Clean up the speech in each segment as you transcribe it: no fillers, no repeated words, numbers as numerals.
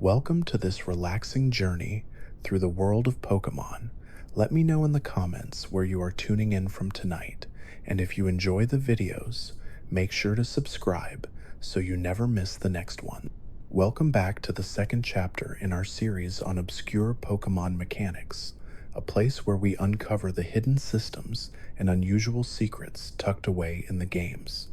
Welcome to this relaxing journey through the world of Pokemon. Let me know in the comments where you are tuning in from tonight, and if you enjoy the videos, make sure to subscribe so you never miss the next one. Welcome back to the second chapter in our series on obscure Pokemon mechanics, a place where we uncover the hidden systems and unusual secrets tucked away in the games.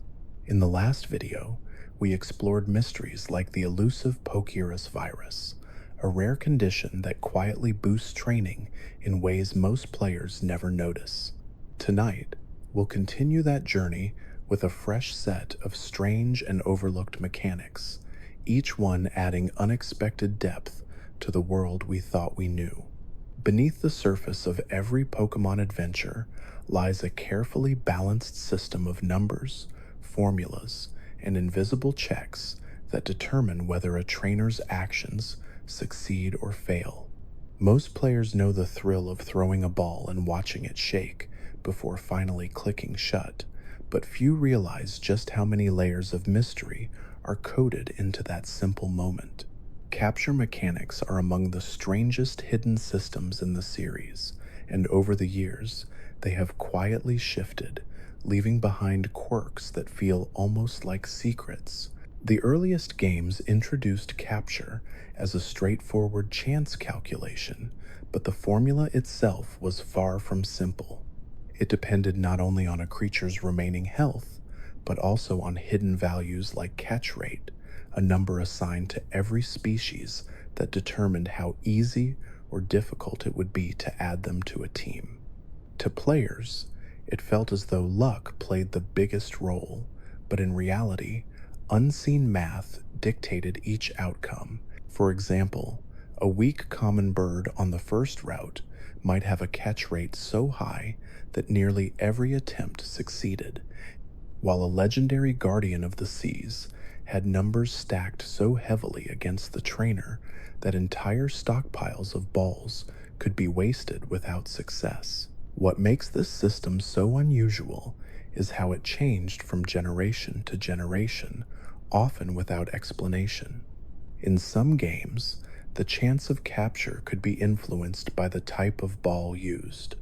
In the last video, we explored mysteries like the elusive Pokerus virus, a rare condition that quietly boosts training in ways most players never notice. Tonight, we'll continue that journey with a fresh set of strange and overlooked mechanics, each one adding unexpected depth to the world we thought we knew. Beneath the surface of every Pokemon adventure lies a carefully balanced system of numbers, formulas, and invisible checks that determine whether a trainer's actions succeed or fail. Most players know the thrill of throwing a ball and watching it shake before finally clicking shut, but few realize just how many layers of mystery are coded into that simple moment. Capture mechanics are among the strangest hidden systems in the series, and over the years, they have quietly shifted, leaving behind quirks that feel almost like secrets. The earliest games introduced capture as a straightforward chance calculation, but the formula itself was far from simple. It depended not only on a creature's remaining health, but also on hidden values like catch rate, a number assigned to every species that determined how easy or difficult it would be to add them to a team. To players, it felt as though luck played the biggest role, but in reality, unseen math dictated each outcome. For example, a weak common bird on the first route might have a catch rate so high that nearly every attempt succeeded, while a legendary guardian of the seas had numbers stacked so heavily against the trainer that entire stockpiles of balls could be wasted without success. What makes this system so unusual is how it changed from generation to generation, often without explanation. In some games, the chance of capture could be influenced by the type of ball used,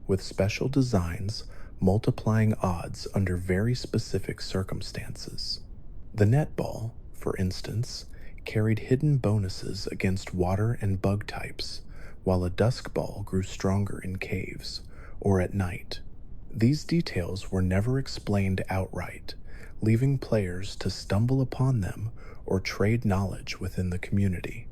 with special designs multiplying odds under very specific circumstances. The net ball, for instance, carried hidden bonuses against water and bug types, while a dusk ball grew stronger in caves or at night. These details were never explained outright, leaving players to stumble upon them or trade knowledge within the community.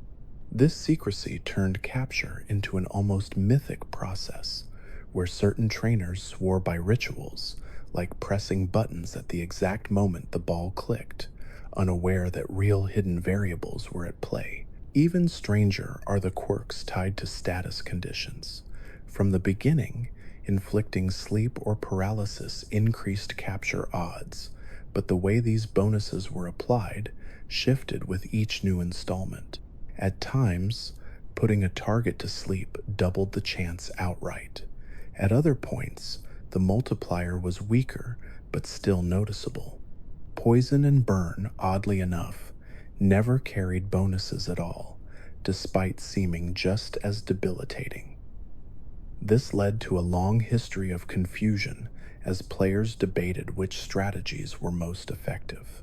This secrecy turned capture into an almost mythic process, where certain trainers swore by rituals, like pressing buttons at the exact moment the ball clicked, unaware that real hidden variables were at play. Even stranger are the quirks tied to status conditions. From the beginning, inflicting sleep or paralysis increased capture odds, but the way these bonuses were applied shifted with each new installment. At times, putting a target to sleep doubled the chance outright. At other points, the multiplier was weaker but still noticeable. Poison and burn, oddly enough, never carried bonuses at all, despite seeming just as debilitating. This led to a long history of confusion as players debated which strategies were most effective.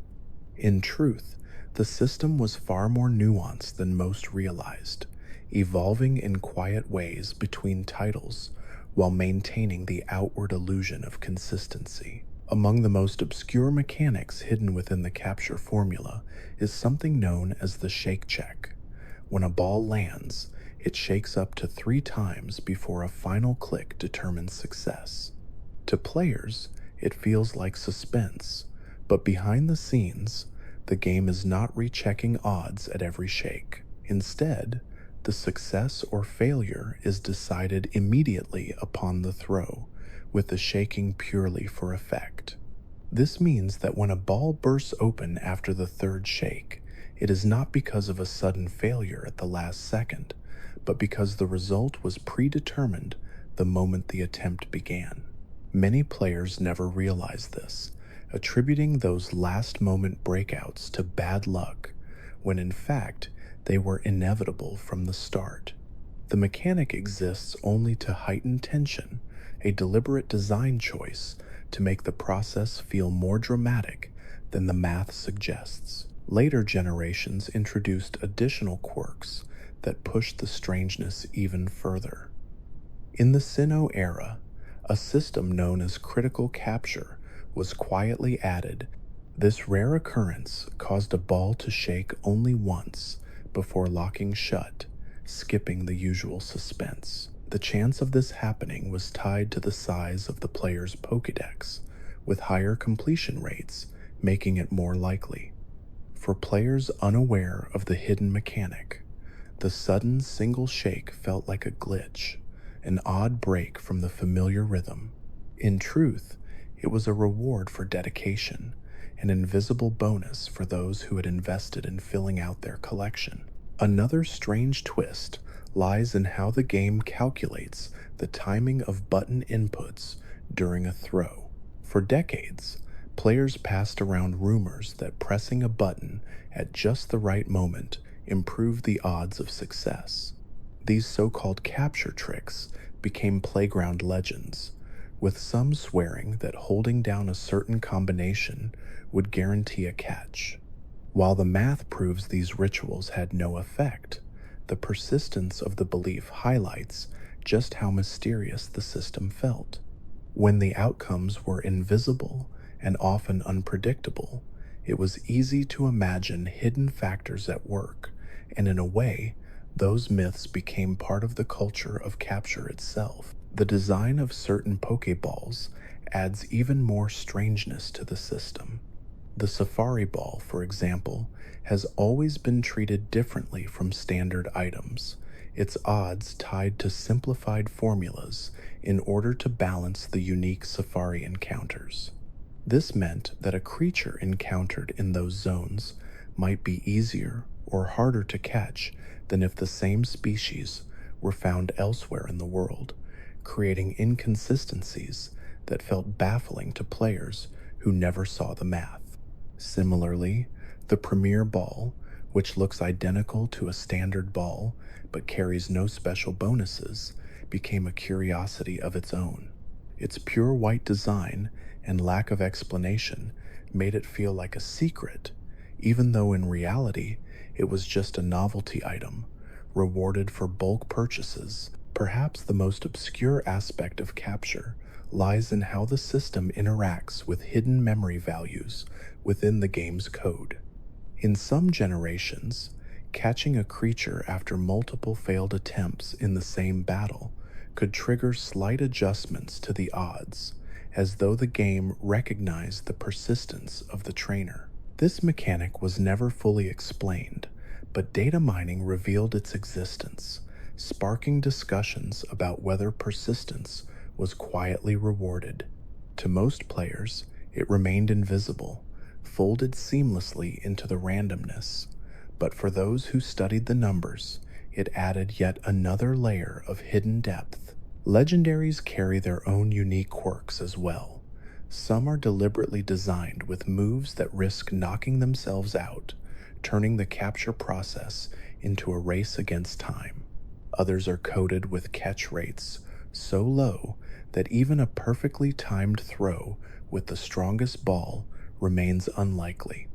In truth, the system was far more nuanced than most realized, evolving in quiet ways between titles while maintaining the outward illusion of consistency. Among the most obscure mechanics hidden within the capture formula is something known as the shake check. When a ball lands, it shakes up to 3 times before a final click determines success. To players, it feels like suspense, but behind the scenes, the game is not rechecking odds at every shake. Instead, the success or failure is decided immediately upon the throw, with the shaking purely for effect. This means that when a ball bursts open after the 3rd shake, it is not because of a sudden failure at the last second, but because the result was predetermined the moment the attempt began. Many players never realize this, attributing those last-moment breakouts to bad luck, when in fact They were inevitable from the start. The mechanic exists only to heighten tension, a deliberate design choice to make the process feel more dramatic than the math suggests. Later generations introduced additional quirks that pushed the strangeness even further. In the Sinnoh era, a system known as critical capture was quietly added. This rare occurrence caused a ball to shake only once before locking shut, skipping the usual suspense. The chance of this happening was tied to the size of the player's Pokédex, with higher completion rates making it more likely. For players unaware of the hidden mechanic, the sudden single shake felt like a glitch, an odd break from the familiar rhythm. In truth, it was a reward for dedication, an invisible bonus for those who had invested in filling out their collection. Another strange twist lies in how the game calculates the timing of button inputs during a throw. For decades, players passed around rumors that pressing a button at just the right moment improved the odds of success. These so-called capture tricks became playground legends, with some swearing that holding down a certain combination would guarantee a catch. While the math proves these rituals had no effect, the persistence of the belief highlights just how mysterious the system felt. When the outcomes were invisible and often unpredictable, it was easy to imagine hidden factors at work, and in a way, those myths became part of the culture of capture itself. The design of certain Pokeballs adds even more strangeness to the system. The Safari Ball, for example, has always been treated differently from standard items, its odds tied to simplified formulas in order to balance the unique Safari encounters. This meant that a creature encountered in those zones might be easier or harder to catch than if the same species were found elsewhere in the world, creating inconsistencies that felt baffling to players who never saw the math. Similarly, the Premier Ball, which looks identical to a standard ball but carries no special bonuses, became a curiosity of its own. Its pure white design and lack of explanation made it feel like a secret, even though in reality it was just a novelty item, rewarded for bulk purchases. Perhaps the most obscure aspect of capture lies in how the system interacts with hidden memory values within the game's code. In some generations, catching a creature after multiple failed attempts in the same battle could trigger slight adjustments to the odds, as though the game recognized the persistence of the trainer. This mechanic was never fully explained, but data mining revealed its existence, sparking discussions about whether persistence was quietly rewarded. To most players, it remained invisible, folded seamlessly into the randomness, but for those who studied the numbers, it added yet another layer of hidden depth. Legendaries carry their own unique quirks as well. Some are deliberately designed with moves that risk knocking themselves out, turning the capture process into a race against time. Others are coded with catch rates so low that even a perfectly timed throw with the strongest ball remains unlikely.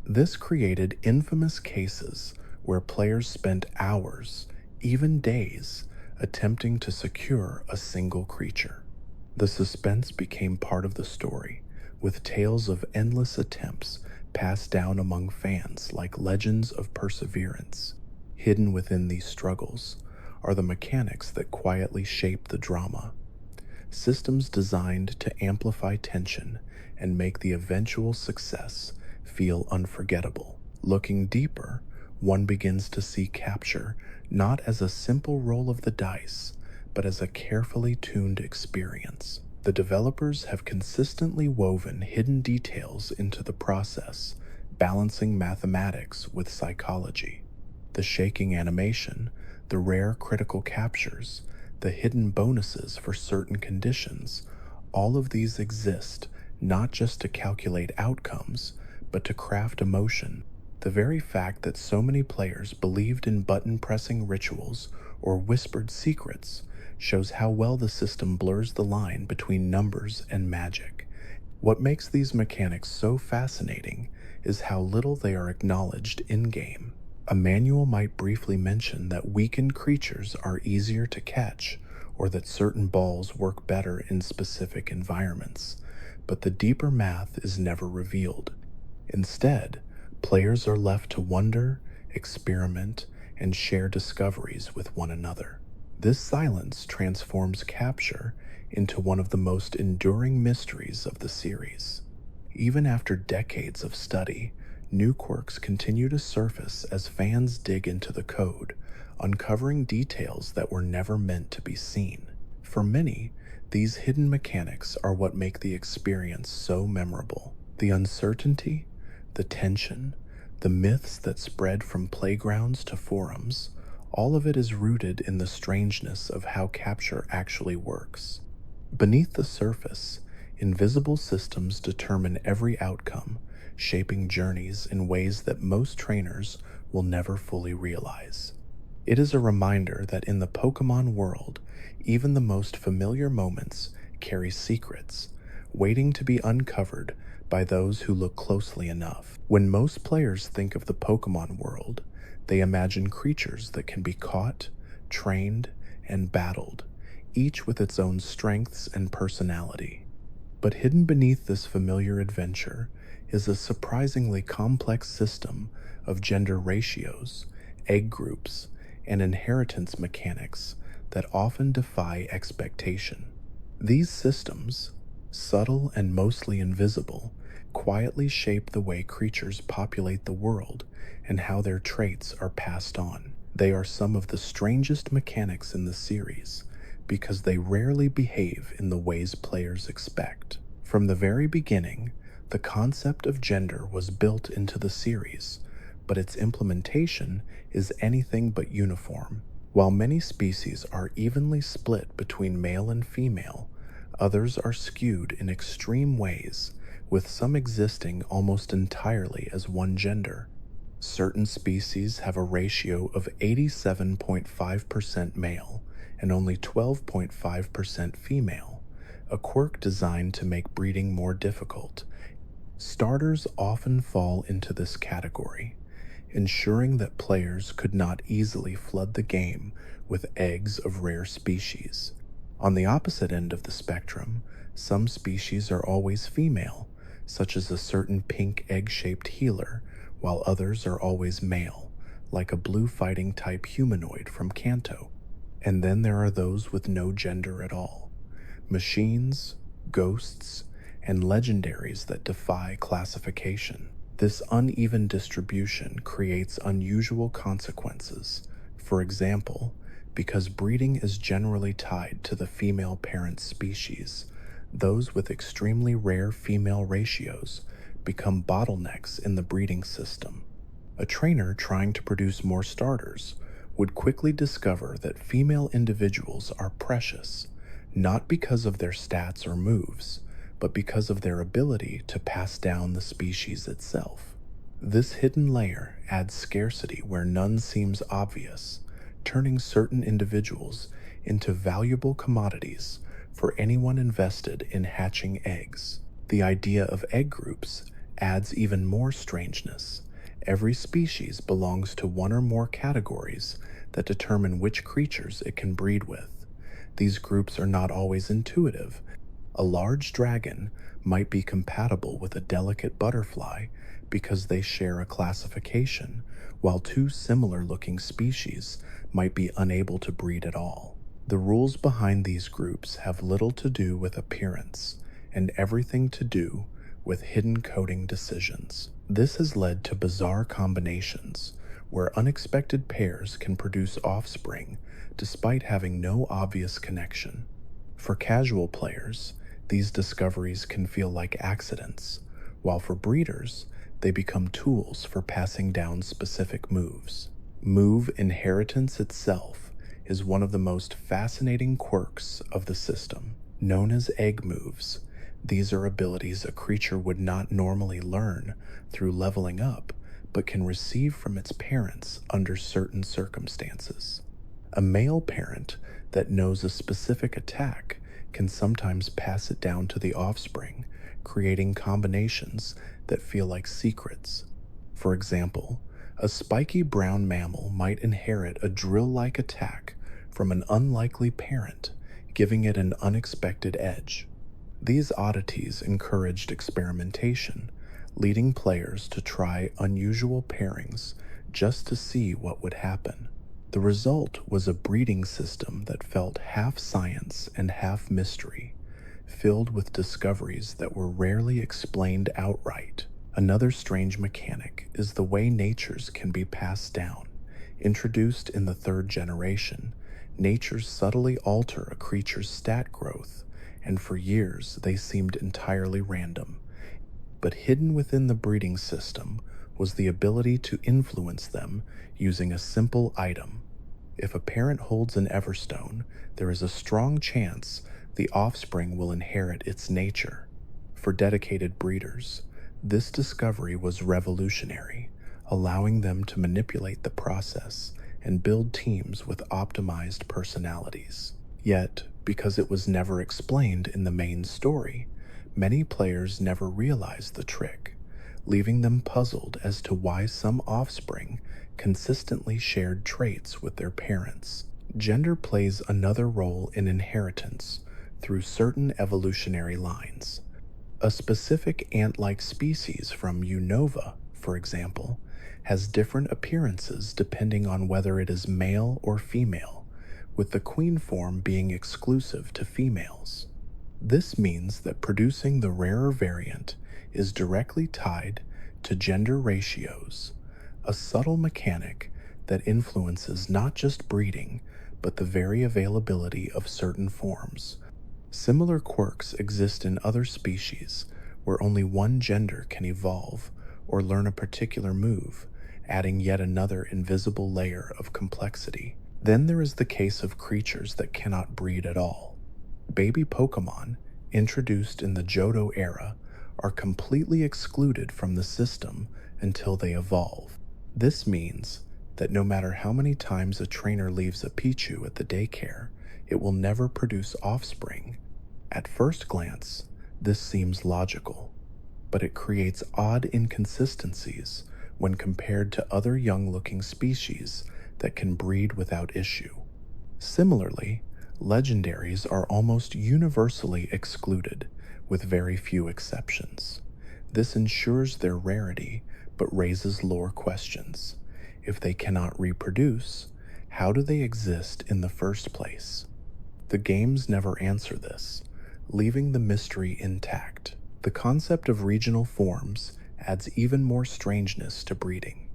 This created infamous cases where players spent hours, even days, attempting to secure a single creature. The suspense became part of the story, with tales of endless attempts passed down among fans like legends of perseverance. Hidden within these struggles are the mechanics that quietly shape the drama. Systems designed to amplify tension and make the eventual success feel unforgettable. Looking deeper, one begins to see capture not as a simple roll of the dice, but as a carefully tuned experience. The developers have consistently woven hidden details into the process, balancing mathematics with psychology. The shaking animation, the rare critical captures, the hidden bonuses for certain conditions, all of these exist not just to calculate outcomes, but to craft emotion. The very fact that so many players believed in button-pressing rituals or whispered secrets shows how well the system blurs the line between numbers and magic. What makes these mechanics so fascinating is how little they are acknowledged in-game. A manual might briefly mention that weakened creatures are easier to catch, or that certain balls work better in specific environments, but the deeper math is never revealed. Instead, players are left to wonder, experiment, and share discoveries with one another. This silence transforms capture into one of the most enduring mysteries of the series. Even after decades of study, new quirks continue to surface as fans dig into the code, uncovering details that were never meant to be seen. For many, these hidden mechanics are what make the experience so memorable. The uncertainty, the tension, the myths that spread from playgrounds to forums, all of it is rooted in the strangeness of how capture actually works. Beneath the surface, invisible systems determine every outcome, shaping journeys in ways that most trainers will never fully realize. It is a reminder that in the Pokémon world, even the most familiar moments carry secrets, waiting to be uncovered by those who look closely enough. When most players think of the Pokémon world, they imagine creatures that can be caught, trained, and battled, each with its own strengths and personality. But hidden beneath this familiar adventure is a surprisingly complex system of gender ratios, egg groups, and inheritance mechanics that often defy expectation. These systems, subtle and mostly invisible, quietly shape the way creatures populate the world and how their traits are passed on. They are some of the strangest mechanics in the series because they rarely behave in the ways players expect. From the very beginning, the concept of gender was built into the series, but its implementation is anything but uniform. While many species are evenly split between male and female, others are skewed in extreme ways, with some existing almost entirely as one gender. Certain species have a ratio of 87.5% male and only 12.5% female, a quirk designed to make breeding more difficult. Starters often fall into this category, ensuring that players could not easily flood the game with eggs of rare species. On the opposite end of the spectrum, some species are always female, such as a certain pink egg-shaped healer, while others are always male, like a blue fighting type humanoid from Kanto. And then there are those with no gender at all. Machines, ghosts, and legendaries that defy classification. This uneven distribution creates unusual consequences. For example, because breeding is generally tied to the female parent species, those with extremely rare female ratios become bottlenecks in the breeding system. A trainer trying to produce more starters would quickly discover that female individuals are precious, not because of their stats or moves, but because of their ability to pass down the species itself. This hidden layer adds scarcity where none seems obvious, turning certain individuals into valuable commodities for anyone invested in hatching eggs. The idea of egg groups adds even more strangeness. Every species belongs to one or more categories that determine which creatures it can breed with. These groups are not always intuitive. A large dragon might be compatible with a delicate butterfly because they share a classification, while two similar-looking species might be unable to breed at all. The rules behind these groups have little to do with appearance and everything to do with hidden coding decisions. This has led to bizarre combinations where unexpected pairs can produce offspring despite having no obvious connection. For casual players, these discoveries can feel like accidents, while for breeders, they become tools for passing down specific moves. Move inheritance itself is one of the most fascinating quirks of the system. Known as egg moves, these are abilities a creature would not normally learn through leveling up, but can receive from its parents under certain circumstances. A male parent that knows a specific attack can sometimes pass it down to the offspring, creating combinations that feel like secrets. For example, a spiky brown mammal might inherit a drill-like attack from an unlikely parent, giving it an unexpected edge. These oddities encouraged experimentation, leading players to try unusual pairings just to see what would happen. The result was a breeding system that felt half science and half mystery, filled with discoveries that were rarely explained outright. Another strange mechanic is the way natures can be passed down. Introduced in the third generation, natures subtly alter a creature's stat growth, and for years they seemed entirely random. But hidden within the breeding system was the ability to influence them using a simple item. If a parent holds an Everstone, there is a strong chance the offspring will inherit its nature. For dedicated breeders, this discovery was revolutionary, allowing them to manipulate the process and build teams with optimized personalities. Yet, because it was never explained in the main story, many players never realized the trick, leaving them puzzled as to why some offspring consistently shared traits with their parents. Gender plays another role in inheritance through certain evolutionary lines. A specific ant-like species from Unova, for example, has different appearances depending on whether it is male or female, with the queen form being exclusive to females. This means that producing the rarer variant is directly tied to gender ratios, a subtle mechanic that influences not just breeding, but the very availability of certain forms. Similar quirks exist in other species where only one gender can evolve or learn a particular move, adding yet another invisible layer of complexity. Then there is the case of creatures that cannot breed at all. Baby Pokémon, introduced in the Johto era, are completely excluded from the system until they evolve. This means that no matter how many times a trainer leaves a Pichu at the daycare, it will never produce offspring. At first glance, this seems logical, but it creates odd inconsistencies when compared to other young-looking species that can breed without issue. Similarly, legendaries are almost universally excluded, with very few exceptions. This ensures their rarity, but raises lore questions. If they cannot reproduce, how do they exist in the first place? The games never answer this, leaving the mystery intact. The concept of regional forms adds even more strangeness to breeding.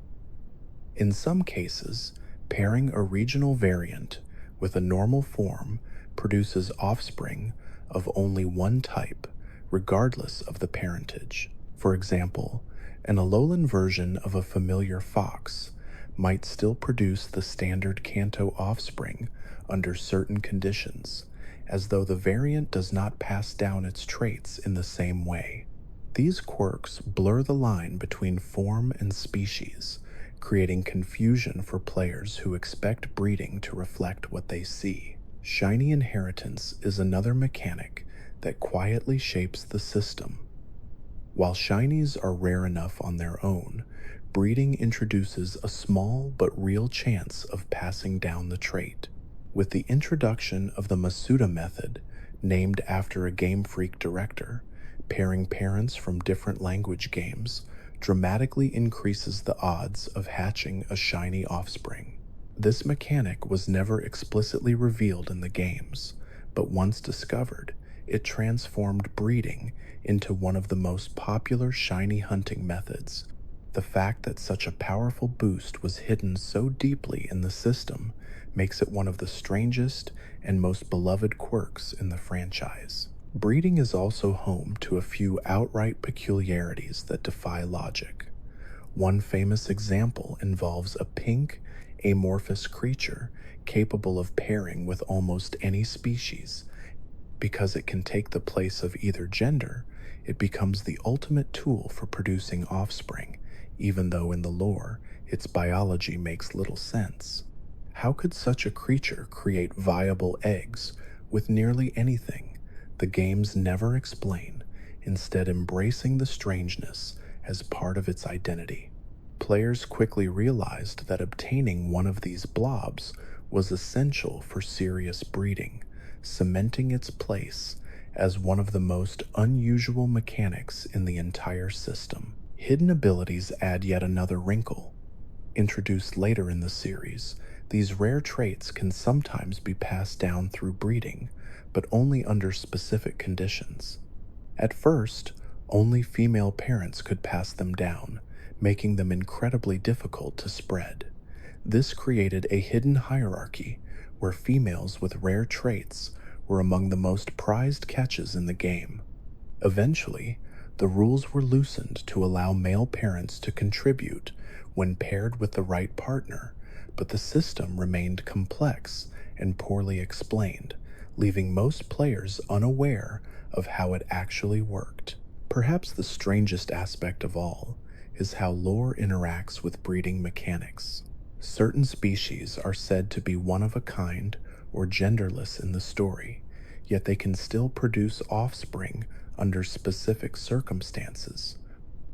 In some cases, pairing a regional variant with a normal form produces offspring of only one type, regardless of the parentage. For example, an Alolan version of a familiar fox might still produce the standard Kanto offspring under certain conditions, as though the variant does not pass down its traits in the same way. These quirks blur the line between form and species, creating confusion for players who expect breeding to reflect what they see. Shiny inheritance is another mechanic that quietly shapes the system. While shinies are rare enough on their own, breeding introduces a small but real chance of passing down the trait. With the introduction of the Masuda method, named after a Game Freak director, pairing parents from different language games dramatically increases the odds of hatching a shiny offspring. This mechanic was never explicitly revealed in the games, but once discovered, it transformed breeding into one of the most popular shiny hunting methods. The fact that such a powerful boost was hidden so deeply in the system makes it one of the strangest and most beloved quirks in the franchise. Breeding is also home to a few outright peculiarities that defy logic. One famous example involves a pink, amorphous creature capable of pairing with almost any species. Because it can take the place of either gender, it becomes the ultimate tool for producing offspring, even though in the lore, its biology makes little sense. How could such a creature create viable eggs with nearly anything? The games never explain, instead embracing the strangeness as part of its identity. Players quickly realized that obtaining one of these blobs was essential for serious breeding, cementing its place as one of the most unusual mechanics in the entire system. Hidden abilities add yet another wrinkle. Introduced later in the series, these rare traits can sometimes be passed down through breeding, but only under specific conditions. At first, only female parents could pass them down, making them incredibly difficult to spread. This created a hidden hierarchy where females with rare traits were among the most prized catches in the game. Eventually, the rules were loosened to allow male parents to contribute when paired with the right partner, but the system remained complex and poorly explained, leaving most players unaware of how it actually worked. Perhaps the strangest aspect of all is how lore interacts with breeding mechanics. Certain species are said to be one of a kind or genderless in the story, yet they can still produce offspring under specific circumstances.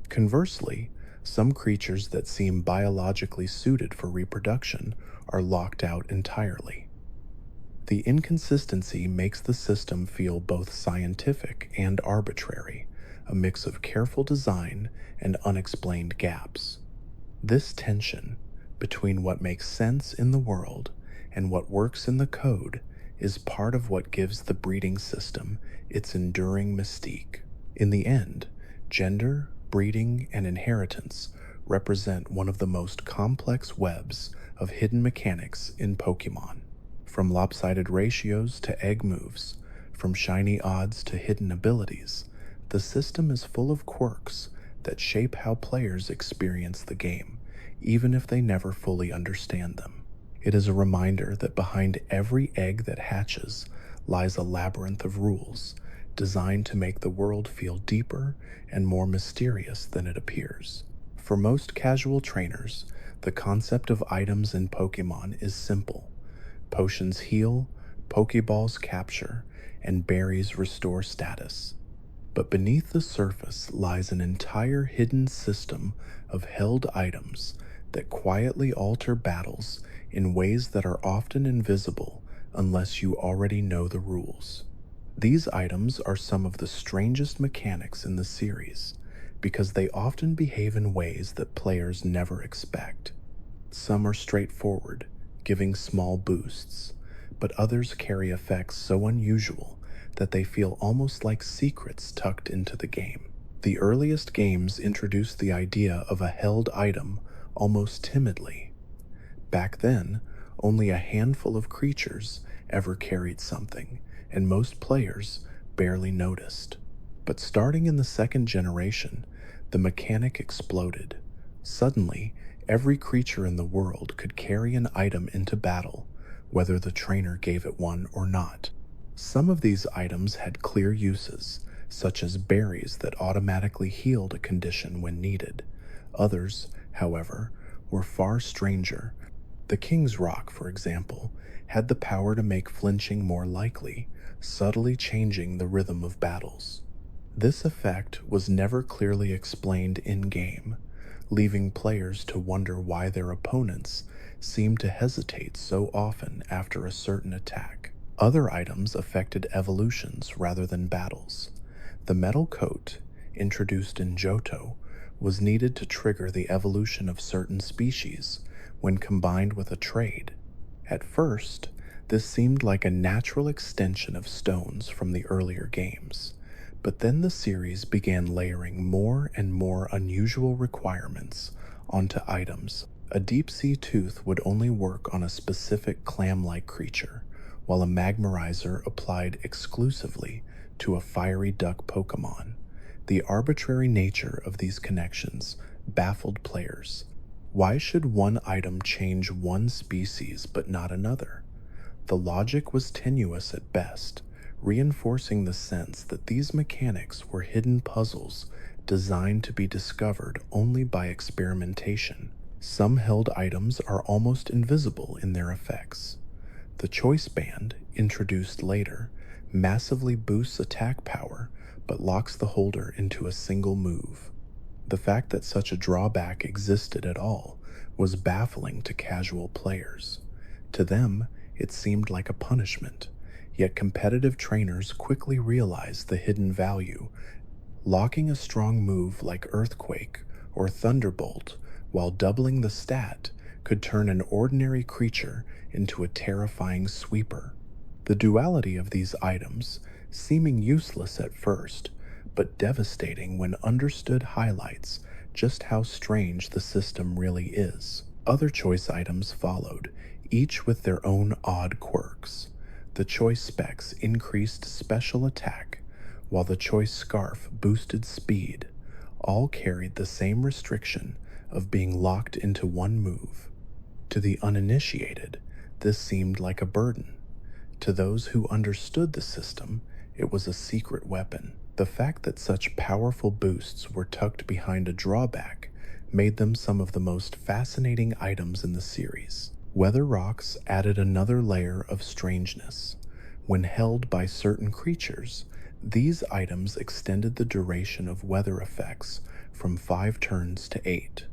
Conversely, some creatures that seem biologically suited for reproduction are locked out entirely. The inconsistency makes the system feel both scientific and arbitrary, a mix of careful design and unexplained gaps. This tension between what makes sense in the world and what works in the code is part of what gives the breeding system its enduring mystique. In the end, gender, breeding, and inheritance represent one of the most complex webs of hidden mechanics in Pokemon. From lopsided ratios to egg moves, from shiny odds to hidden abilities, the system is full of quirks that shape how players experience the game, even if they never fully understand them. It is a reminder that behind every egg that hatches lies a labyrinth of rules designed to make the world feel deeper and more mysterious than it appears. For most casual trainers, the concept of items in Pokemon is simple. Potions heal, Pokeballs capture, and berries restore status. But beneath the surface lies an entire hidden system of held items that quietly alter battles in ways that are often invisible unless you already know the rules. These items are some of the strangest mechanics in the series because they often behave in ways that players never expect. Some are straightforward, giving small boosts, but others carry effects so unusual that they feel almost like secrets tucked into the game. The earliest games introduced the idea of a held item almost timidly. Back then, only a handful of creatures ever carried something, and most players barely noticed. But starting in the second generation, the mechanic exploded. Suddenly, every creature in the world could carry an item into battle, whether the trainer gave it one or not. Some of these items had clear uses, such as berries that automatically healed a condition when needed. Others, however, were far stranger. The King's Rock, for example, had the power to make flinching more likely, subtly changing the rhythm of battles. This effect was never clearly explained in-game, leaving players to wonder why their opponents seemed to hesitate so often after a certain attack. Other items affected evolutions rather than battles. The metal coat, introduced in Johto, was needed to trigger the evolution of certain species when combined with a trade. At first, this seemed like a natural extension of stones from the earlier games, but then the series began layering more and more unusual requirements onto items. A deep-sea tooth would only work on a specific clam-like creature, while a Magmarizer applied exclusively to a fiery duck Pokemon. The arbitrary nature of these connections baffled players. Why should one item change one species but not another? The logic was tenuous at best, reinforcing the sense that these mechanics were hidden puzzles designed to be discovered only by experimentation. Some held items are almost invisible in their effects. The choice band, introduced later, massively boosts attack power but locks the holder into a single move. The fact that such a drawback existed at all was baffling to casual players. To them, it seemed like a punishment, yet competitive trainers quickly realized the hidden value. Locking a strong move like Earthquake or Thunderbolt while doubling the stat could turn an ordinary creature into a terrifying sweeper. The duality of these items, seeming useless at first, but devastating when understood, highlights just how strange the system really is. Other choice items followed, each with their own odd quirks. The choice specs increased special attack, while the choice scarf boosted speed. All carried the same restriction of being locked into one move. To the uninitiated, this seemed like a burden. To those who understood the system, it was a secret weapon. The fact that such powerful boosts were tucked behind a drawback made them some of the most fascinating items in the series. Weather rocks added another layer of strangeness. When held by certain creatures, these items extended the duration of weather effects from 5 turns to 8.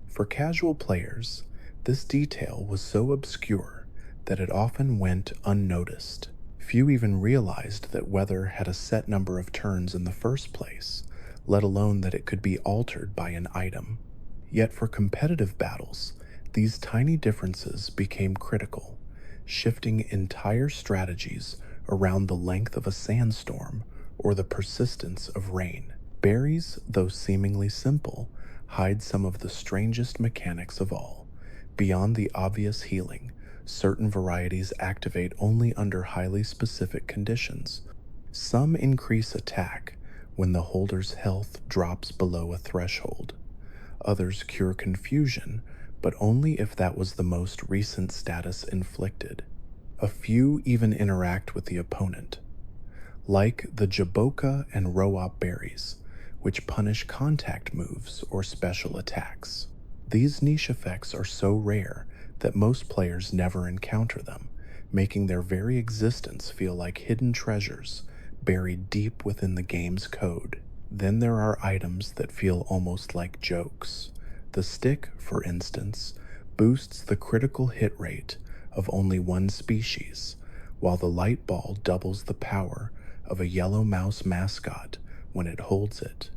For casual players, this detail was so obscure that it often went unnoticed. Few even realized that weather had a set number of turns in the first place, let alone that it could be altered by an item. Yet for competitive battles, these tiny differences became critical, shifting entire strategies around the length of a sandstorm or the persistence of rain. Berries, though seemingly simple, hide some of the strangest mechanics of all. Beyond the obvious healing, certain varieties activate only under highly specific conditions. Some increase attack when the holder's health drops below a threshold. Others cure confusion, but only if that was the most recent status inflicted. A few even interact with the opponent, like the Jaboka and Roop berries, which punish contact moves or special attacks. These niche effects are so rare that most players never encounter them, making their very existence feel like hidden treasures buried deep within the game's code. Then there are items that feel almost like jokes. The stick, for instance, boosts the critical hit rate of only one species, while the light ball doubles the power of a yellow mouse mascot when it holds it.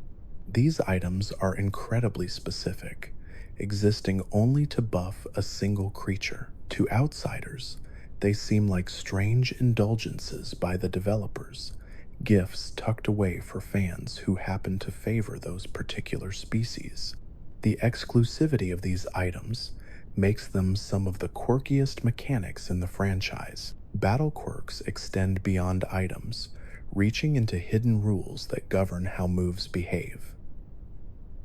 These items are incredibly specific, existing only to buff a single creature. To outsiders, they seem like strange indulgences by the developers, gifts tucked away for fans who happen to favor those particular species. The exclusivity of these items makes them some of the quirkiest mechanics in the franchise. Battle quirks extend beyond items, reaching into hidden rules that govern how moves behave.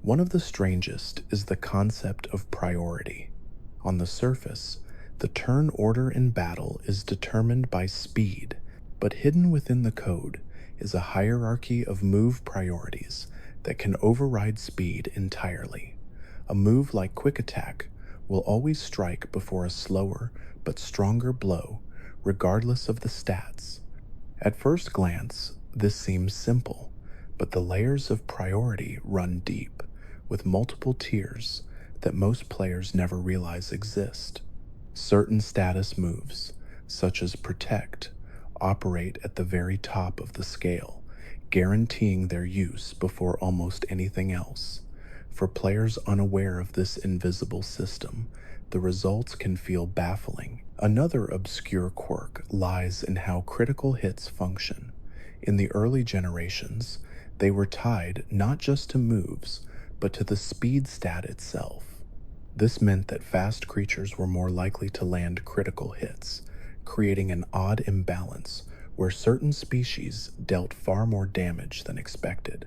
One of the strangest is the concept of priority. On the surface, the turn order in battle is determined by speed, but hidden within the code is a hierarchy of move priorities that can override speed entirely. A move like Quick Attack will always strike before a slower but stronger blow, regardless of the stats. At first glance, this seems simple, but the layers of priority run deep, with multiple tiers that most players never realize exist. Certain status moves, such as Protect, operate at the very top of the scale, guaranteeing their use before almost anything else. For players unaware of this invisible system, the results can feel baffling. Another obscure quirk lies in how critical hits function. In the early generations, they were tied not just to moves, but to the speed stat itself. This meant that fast creatures were more likely to land critical hits, creating an odd imbalance where certain species dealt far more damage than expected.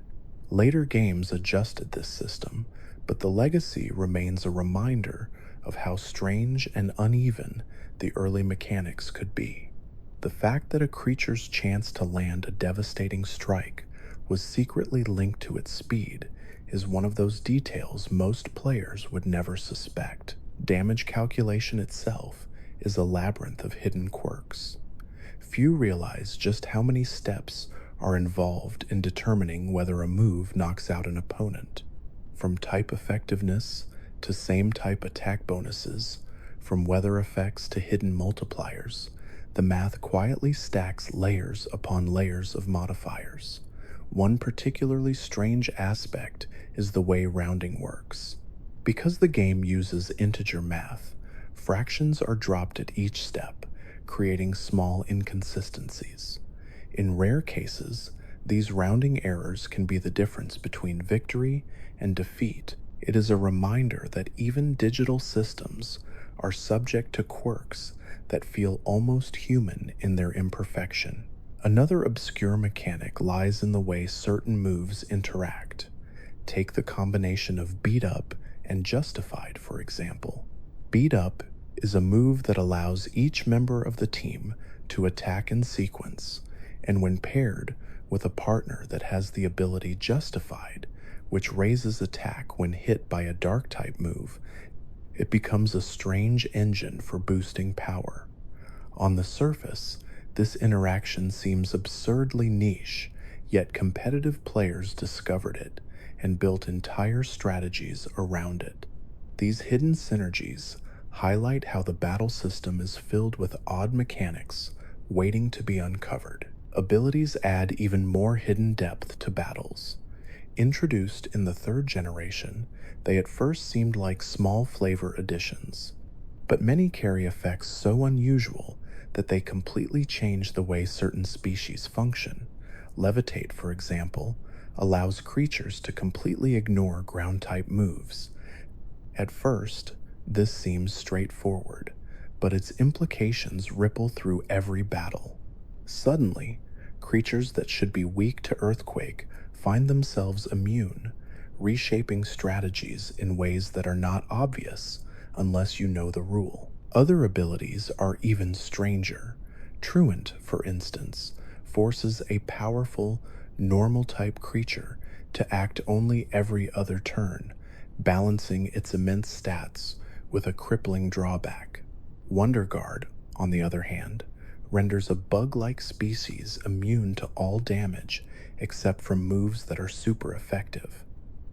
Later games adjusted this system, but the legacy remains a reminder of how strange and uneven the early mechanics could be. The fact that a creature's chance to land a devastating strike was secretly linked to its speed is one of those details most players would never suspect. Damage calculation itself is a labyrinth of hidden quirks. Few realize just how many steps are involved in determining whether a move knocks out an opponent. From type effectiveness to same type attack bonuses, from weather effects to hidden multipliers, the math quietly stacks layers upon layers of modifiers. One particularly strange aspect is the way rounding works. Because the game uses integer math, fractions are dropped at each step, creating small inconsistencies. In rare cases, these rounding errors can be the difference between victory and defeat. It is a reminder that even digital systems are subject to quirks that feel almost human in their imperfection. Another obscure mechanic lies in the way certain moves interact. Take the combination of beat up and justified, for example. Beat up is a move that allows each member of the team to attack in sequence, and when paired with a partner that has the ability justified, which raises attack when hit by a dark type move, it becomes a strange engine for boosting power. On the surface, this interaction seems absurdly niche, yet competitive players discovered it and built entire strategies around it. These hidden synergies highlight how the battle system is filled with odd mechanics waiting to be uncovered. Abilities add even more hidden depth to battles. Introduced in the third generation, they at first seemed like small flavor additions, but many carry effects so unusual that they completely change the way certain species function. Levitate, for example, allows creatures to completely ignore ground-type moves. At first, this seems straightforward, but its implications ripple through every battle. Suddenly, creatures that should be weak to earthquake find themselves immune, reshaping strategies in ways that are not obvious unless you know the rule. Other abilities are even stranger. Truant, for instance, forces a powerful, normal-type creature to act only every other turn, balancing its immense stats with a crippling drawback. Wonder Guard, on the other hand, renders a bug-like species immune to all damage except from moves that are super effective.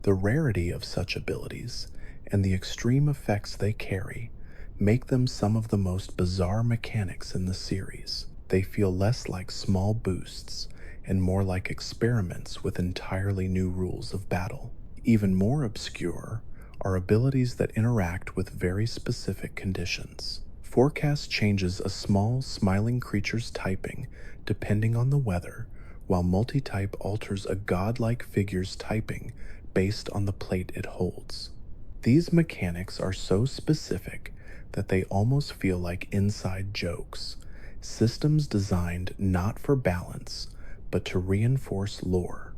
The rarity of such abilities and the extreme effects they carry make them some of the most bizarre mechanics in the series. They feel less like small boosts and more like experiments with entirely new rules of battle. Even more obscure are abilities that interact with very specific conditions. Forecast changes a small, smiling creature's typing depending on the weather, while multi-type alters a godlike figure's typing based on the plate it holds. These mechanics are so specific that they almost feel like inside jokes, systems designed not for balance, but to reinforce lore.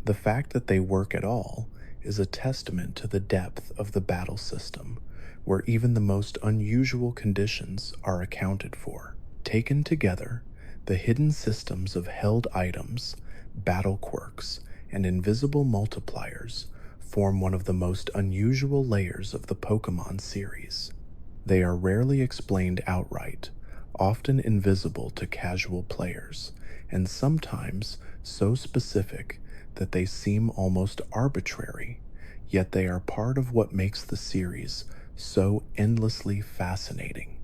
The fact that they work at all is a testament to the depth of the battle system, where even the most unusual conditions are accounted for. Taken together, the hidden systems of held items, battle quirks, and invisible multipliers form one of the most unusual layers of the Pokémon series. They are rarely explained outright, often invisible to casual players, and sometimes so specific that they seem almost arbitrary, yet they are part of what makes the series so endlessly fascinating.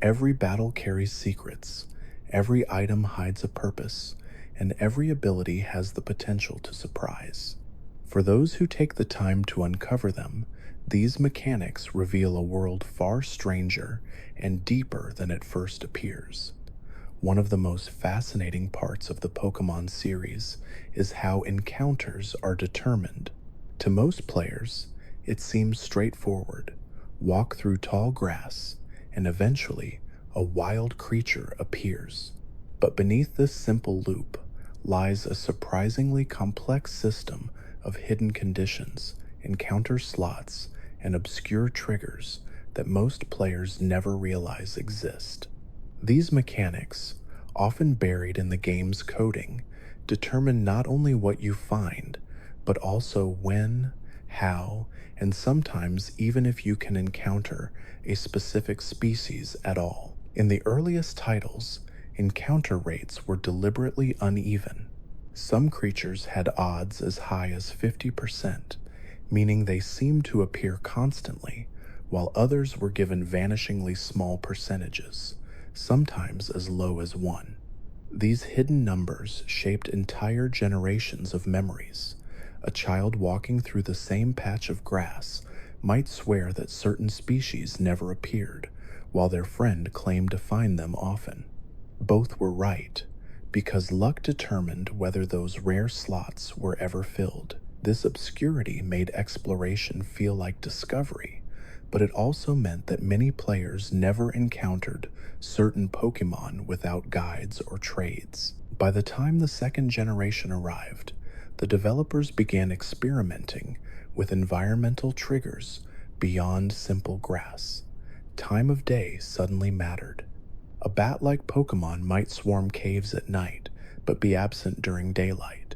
Every battle carries secrets, every item hides a purpose, and every ability has the potential to surprise. For those who take the time to uncover them, these mechanics reveal a world far stranger and deeper than it first appears. One of the most fascinating parts of the Pokémon series is how encounters are determined. To most players, it seems straightforward. Walk through tall grass, and eventually a wild creature appears. But beneath this simple loop lies a surprisingly complex system of hidden conditions, encounter slots, and obscure triggers that most players never realize exist. These mechanics, often buried in the game's coding, determine not only what you find, but also when, how, and sometimes even if you can encounter a specific species at all. In the earliest titles, encounter rates were deliberately uneven. Some creatures had odds as high as 50%, meaning they seemed to appear constantly, while others were given vanishingly small percentages, sometimes as low as 1. These hidden numbers shaped entire generations of memories. A child walking through the same patch of grass might swear that certain species never appeared, while their friend claimed to find them often. Both were right, because luck determined whether those rare slots were ever filled. This obscurity made exploration feel like discovery, but it also meant that many players never encountered certain Pokemon without guides or trades. By the time the second generation arrived, the developers began experimenting with environmental triggers beyond simple grass. Time of day suddenly mattered. A bat-like Pokemon might swarm caves at night, but be absent during daylight.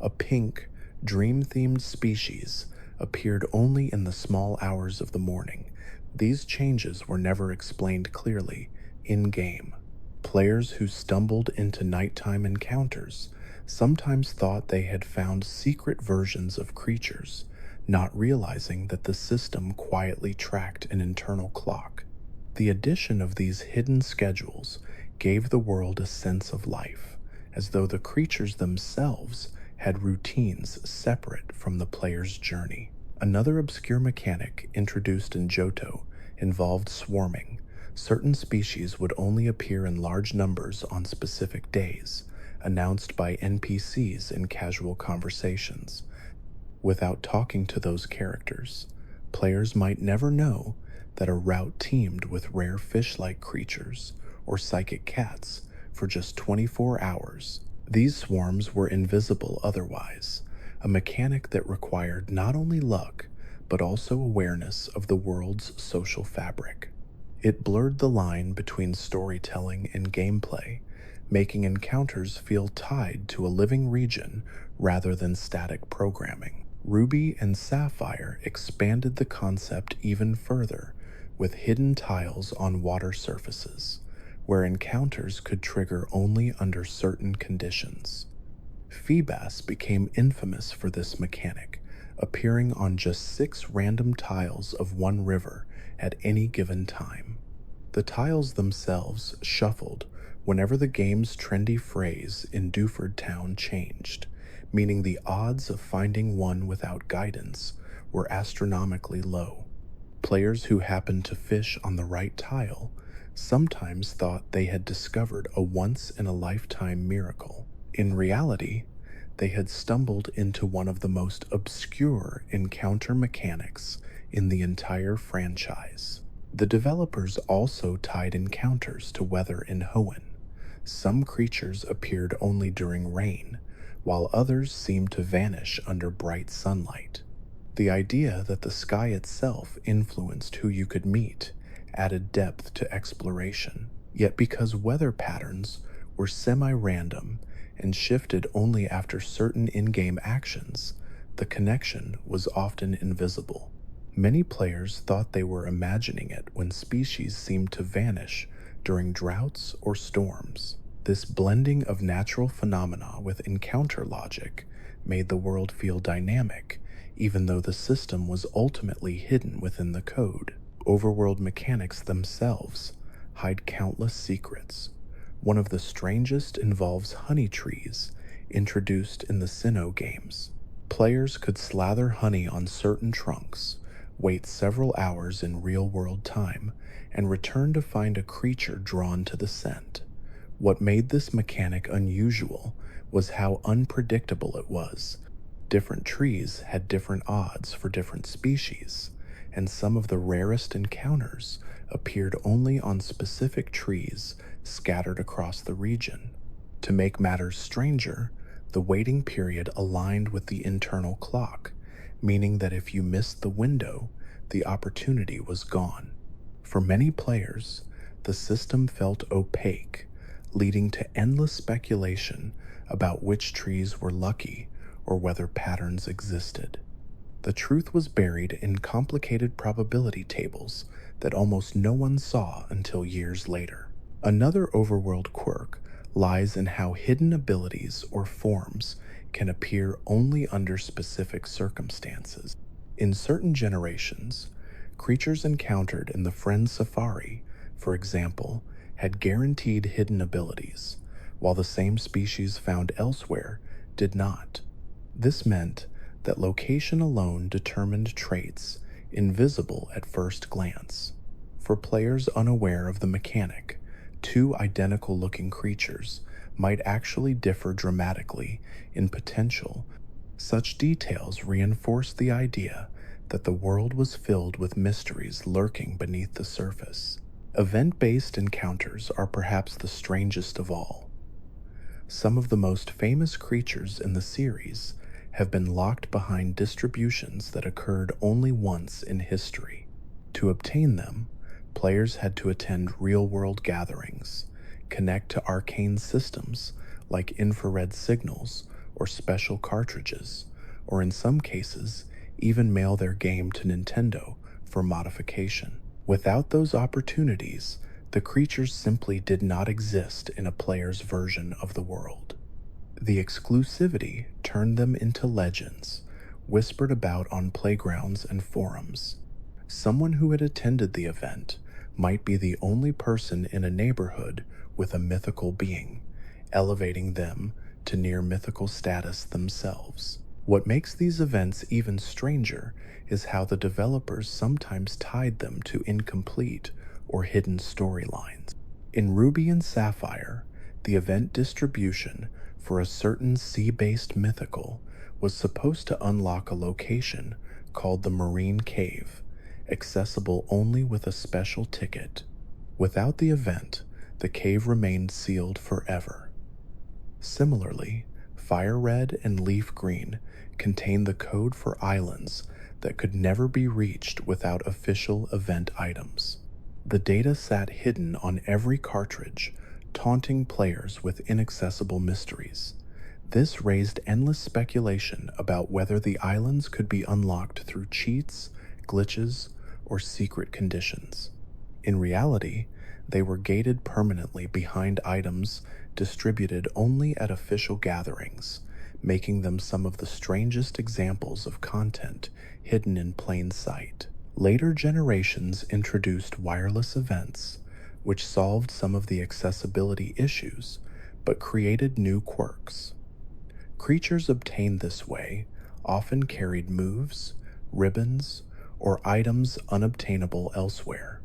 A pink, dream-themed species appeared only in the small hours of the morning. These changes were never explained clearly in-game. Players who stumbled into nighttime encounters sometimes thought they had found secret versions of creatures, not realizing that the system quietly tracked an internal clock. The addition of these hidden schedules gave the world a sense of life, as though the creatures themselves had routines separate from the player's journey. Another obscure mechanic introduced in Johto involved swarming. Certain species would only appear in large numbers on specific days, announced by NPCs in casual conversations. Without talking to those characters, players might never know that a route teemed with rare fish-like creatures or psychic cats for just 24 hours. These swarms were invisible otherwise, a mechanic that required not only luck, but also awareness of the world's social fabric. It blurred the line between storytelling and gameplay, making encounters feel tied to a living region rather than static programming. Ruby and Sapphire expanded the concept even further with hidden tiles on water surfaces, where encounters could trigger only under certain conditions. Feebas became infamous for this mechanic, appearing on just 6 random tiles of one river at any given time. The tiles themselves shuffled whenever the game's trendy phrase in Dewford Town changed, meaning the odds of finding one without guidance were astronomically low. Players who happened to fish on the right tile sometimes thought they had discovered a once-in-a-lifetime miracle. In reality, they had stumbled into one of the most obscure encounter mechanics in the entire franchise. The developers also tied encounters to weather in Hoenn. Some creatures appeared only during rain, while others seemed to vanish under bright sunlight. The idea that the sky itself influenced who you could meet added depth to exploration. Yet because weather patterns were semi-random and shifted only after certain in-game actions, the connection was often invisible. Many players thought they were imagining it when species seemed to vanish during droughts or storms. This blending of natural phenomena with encounter logic made the world feel dynamic, even though the system was ultimately hidden within the code. Overworld mechanics themselves hide countless secrets. One of the strangest involves honey trees, introduced in the Sinnoh games. Players could slather honey on certain trunks, wait several hours in real-world time, and return to find a creature drawn to the scent. What made this mechanic unusual was how unpredictable it was. Different trees had different odds for different species, and some of the rarest encounters appeared only on specific trees scattered across the region. To make matters stranger, the waiting period aligned with the internal clock, meaning that if you missed the window, the opportunity was gone. For many players, the system felt opaque, leading to endless speculation about which trees were lucky or whether patterns existed. The truth was buried in complicated probability tables that almost no one saw until years later. Another overworld quirk lies in how hidden abilities or forms can appear only under specific circumstances. In certain generations, creatures encountered in the Friend Safari, for example, had guaranteed hidden abilities, while the same species found elsewhere did not. This meant that location alone determined traits invisible at first glance. For players unaware of the mechanic, two identical looking creatures might actually differ dramatically in potential. Such details reinforce the idea that the world was filled with mysteries lurking beneath the surface. Event-based encounters are perhaps the strangest of all. Some of the most famous creatures in the series have been locked behind distributions that occurred only once in history. To obtain them, players had to attend real-world gatherings, connect to arcane systems like infrared signals or special cartridges, or in some cases, even mail their game to Nintendo for modification. Without those opportunities, the creatures simply did not exist in a player's version of the world. The exclusivity turned them into legends, whispered about on playgrounds and forums. Someone who had attended the event might be the only person in a neighborhood with a mythical being, elevating them to near mythical status themselves. What makes these events even stranger is how the developers sometimes tied them to incomplete or hidden storylines. In Ruby and Sapphire, the event distribution for a certain sea-based mythical was supposed to unlock a location called the Marine Cave, accessible only with a special ticket. Without the event, the cave remained sealed forever. Similarly, Fire Red and Leaf Green contain the code for islands that could never be reached without official event items. The data sat hidden on every cartridge, taunting players with inaccessible mysteries. This raised endless speculation about whether the islands could be unlocked through cheats, glitches, or secret conditions. In reality, they were gated permanently behind items distributed only at official gatherings, making them some of the strangest examples of content hidden in plain sight. Later generations introduced wireless events, which solved some of the accessibility issues, but created new quirks. Creatures obtained this way often carried moves, ribbons, or items unobtainable elsewhere.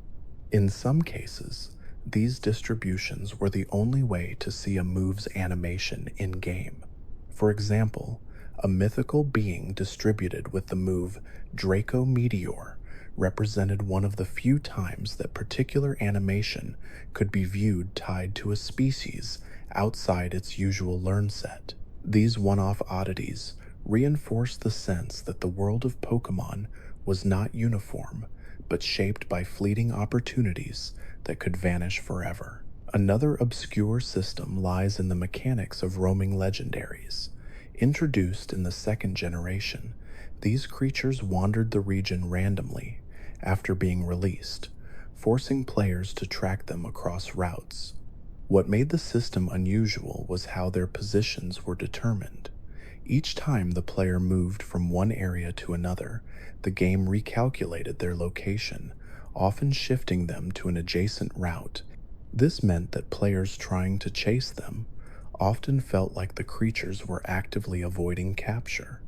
In some cases, these distributions were the only way to see a move's animation in-game. For example, a mythical being distributed with the move Draco Meteor represented one of the few times that particular animation could be viewed tied to a species outside its usual learn set. These one-off oddities reinforced the sense that the world of Pokémon was not uniform, but shaped by fleeting opportunities that could vanish forever. Another obscure system lies in the mechanics of roaming legendaries. Introduced in the second generation, these creatures wandered the region randomly after being released, forcing players to track them across routes. What made the system unusual was how their positions were determined. Each time the player moved from one area to another, the game recalculated their location, often shifting them to an adjacent route. This meant that players trying to chase them often felt like the creatures were actively avoiding capture.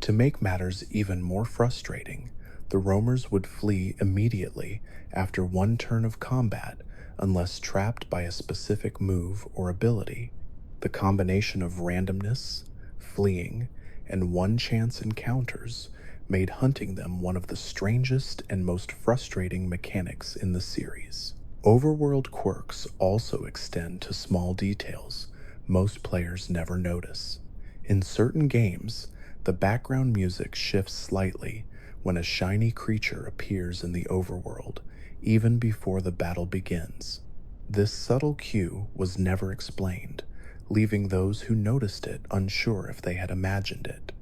To make matters even more frustrating, the roamers would flee immediately after one turn of combat unless trapped by a specific move or ability. The combination of randomness, fleeing, and one-chance encounters made hunting them one of the strangest and most frustrating mechanics in the series. Overworld quirks also extend to small details most players never notice. In certain games, the background music shifts slightly when a shiny creature appears in the overworld, even before the battle begins. This subtle cue was never explained, leaving those who noticed it unsure if they had imagined it.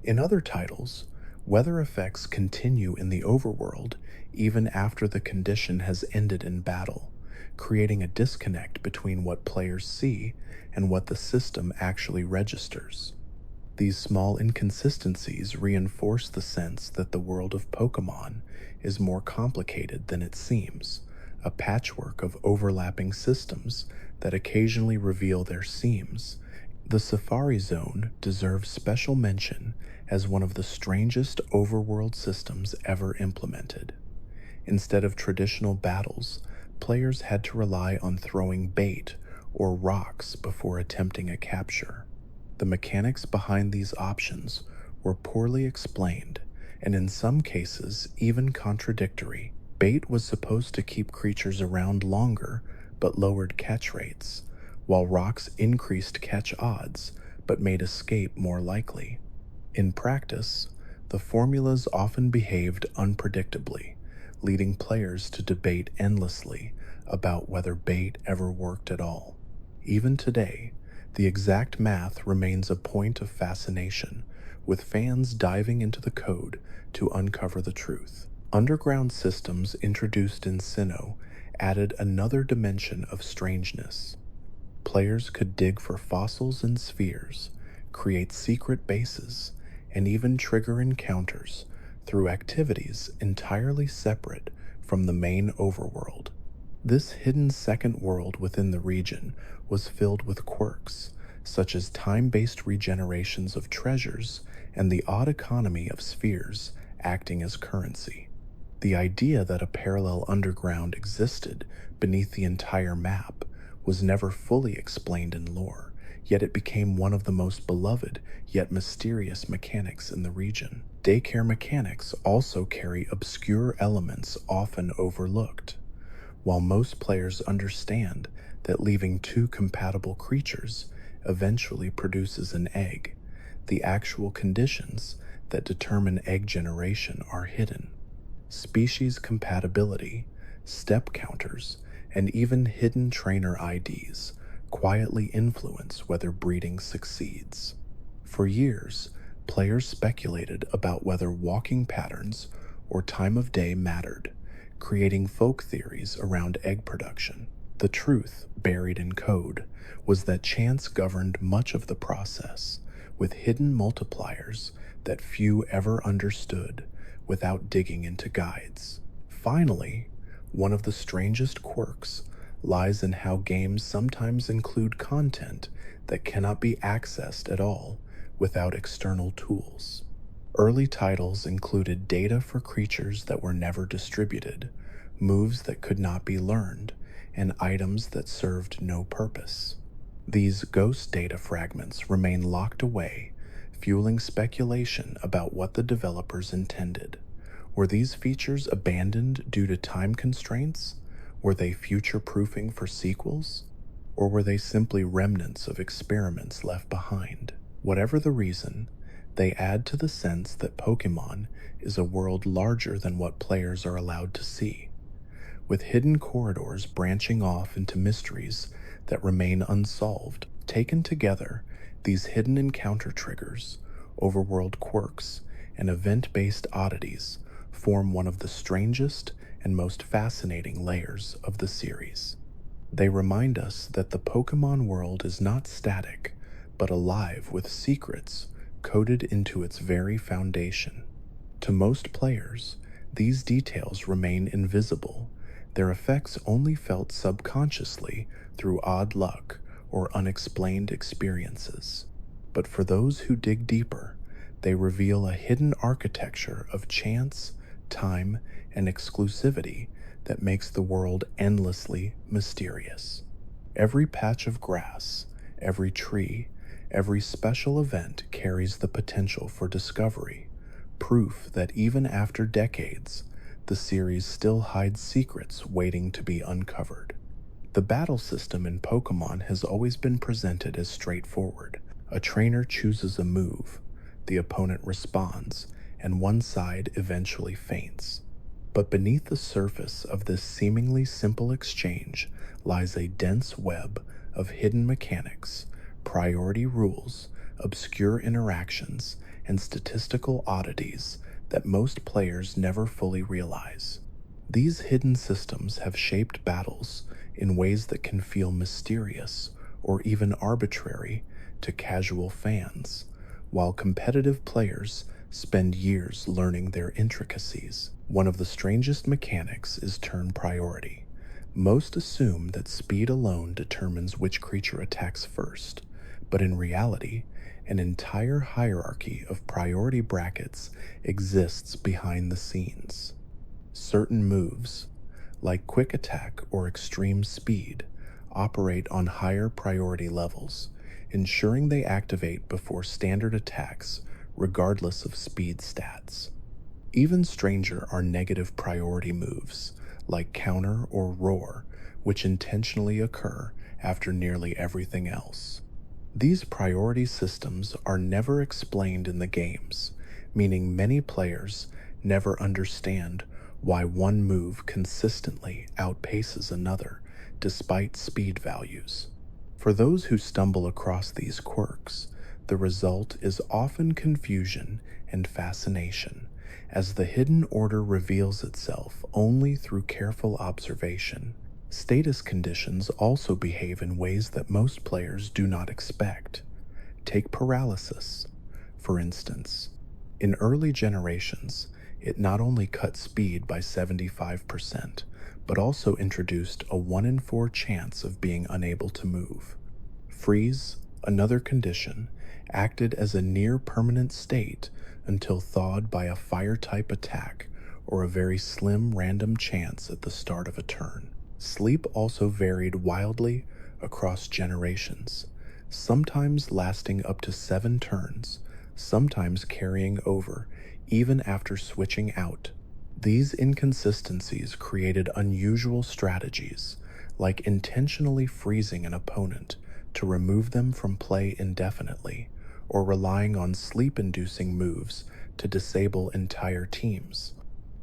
In other titles, Weather effects continue in the overworld even after the condition has ended in battle, creating a disconnect between what players see and what the system actually registers. These small inconsistencies reinforce the sense that the world of Pokemon is more complicated than it seems, a patchwork of overlapping systems that occasionally reveal their seams. The Safari Zone deserves special mention as one of the strangest overworld systems ever implemented. Instead of traditional battles, players had to rely on throwing bait or rocks before attempting a capture. The mechanics behind these options were poorly explained, and in some cases even contradictory. Bait was supposed to keep creatures around longer but lowered catch rates, while rocks increased catch odds but made escape more likely. In practice, the formulas often behaved unpredictably, leading players to debate endlessly about whether bait ever worked at all. Even today, the exact math remains a point of fascination, with fans diving into the code to uncover the truth. Underground systems introduced in Sinnoh added another dimension of strangeness. Players could dig for fossils and spheres, create secret bases, and even trigger encounters through activities entirely separate from the main overworld. This hidden second world within the region was filled with quirks, such as time-based regenerations of treasures and the odd economy of spheres acting as currency. The idea that a parallel underground existed beneath the entire map was never fully explained in lore, yet it became one of the most beloved yet mysterious mechanics in the region. Daycare mechanics also carry obscure elements often overlooked. While most players understand that leaving two compatible creatures eventually produces an egg, the actual conditions that determine egg generation are hidden. Species compatibility, step counters, and even hidden trainer IDs quietly influence whether breeding succeeds. For years, players speculated about whether walking patterns or time of day mattered, creating folk theories around egg production. The truth, buried in code, was that chance governed much of the process, with hidden multipliers that few ever understood without digging into guides. Finally, one of the strangest quirks lies in how games sometimes include content that cannot be accessed at all without external tools. Early titles included data for creatures that were never distributed, moves that could not be learned, and items that served no purpose. These ghost data fragments remain locked away, fueling speculation about what the developers intended. Were these features abandoned due to time constraints? Were they future-proofing for sequels? Or were they simply remnants of experiments left behind? Whatever the reason, they add to the sense that Pokemon is a world larger than what players are allowed to see, with hidden corridors branching off into mysteries that remain unsolved. Taken together, these hidden encounter triggers, overworld quirks, and event-based oddities form one of the strangest and most fascinating layers of the series. They remind us that the Pokemon world is not static, but alive with secrets coded into its very foundation. To most players, these details remain invisible, their effects only felt subconsciously through odd luck or unexplained experiences. But for those who dig deeper, they reveal a hidden architecture of chance, time, and exclusivity that makes the world endlessly mysterious. Every patch of grass, every tree, every special event carries the potential for discovery, proof that even after decades, the series still hides secrets waiting to be uncovered. The battle system in Pokemon has always been presented as straightforward. A trainer chooses a move, the opponent responds, and one side eventually faints. But beneath the surface of this seemingly simple exchange lies a dense web of hidden mechanics, priority rules, obscure interactions, and statistical oddities that most players never fully realize. These hidden systems have shaped battles in ways that can feel mysterious or even arbitrary to casual fans, while competitive players spend years learning their intricacies. One of the strangest mechanics is turn priority. Most assume that speed alone determines which creature attacks first, but in reality, an entire hierarchy of priority brackets exists behind the scenes. Certain moves, like quick attack or extreme speed, operate on higher priority levels, ensuring they activate before standard attacks regardless of speed stats. Even stranger are negative priority moves, like counter or roar, which intentionally occur after nearly everything else. These priority systems are never explained in the games, meaning many players never understand why one move consistently outpaces another despite speed values. For those who stumble across these quirks, the result is often confusion and fascination, as the hidden order reveals itself only through careful observation. Status conditions also behave in ways that most players do not expect. Take paralysis, for instance. In early generations, it not only cut speed by 75%, but also introduced a 1 in 4 chance of being unable to move. Freeze, another condition, acted as a near permanent state until thawed by a fire type attack or a very slim random chance at the start of a turn. Sleep also varied wildly across generations, sometimes lasting up to 7 turns, sometimes carrying over even after switching out. These inconsistencies created unusual strategies, like intentionally freezing an opponent to remove them from play indefinitely, or relying on sleep-inducing moves to disable entire teams.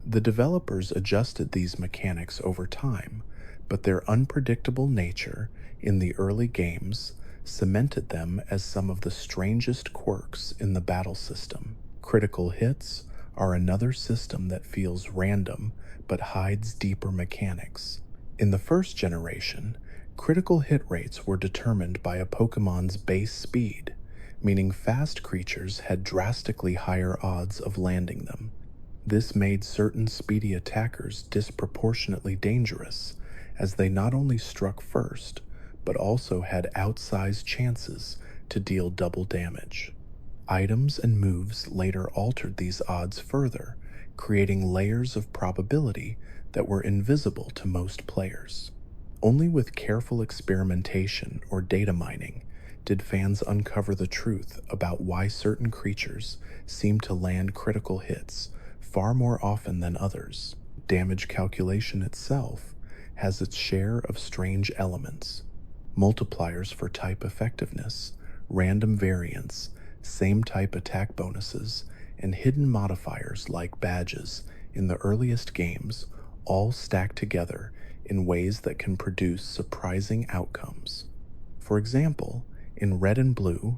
The developers adjusted these mechanics over time, but their unpredictable nature in the early games cemented them as some of the strangest quirks in the battle system. Critical hits are another system that feels random but hides deeper mechanics. In the first generation, critical hit rates were determined by a Pokemon's base speed, meaning fast creatures had drastically higher odds of landing them. This made certain speedy attackers disproportionately dangerous, as they not only struck first, but also had outsized chances to deal double damage. Items and moves later altered these odds further, creating layers of probability that were invisible to most players. Only with careful experimentation or data mining did fans uncover the truth about why certain creatures seem to land critical hits far more often than others. Damage calculation itself has its share of strange elements: multipliers for type effectiveness, random variants, same type attack bonuses, and hidden modifiers like badges in the earliest games all stack together in ways that can produce surprising outcomes. For example, in Red and Blue,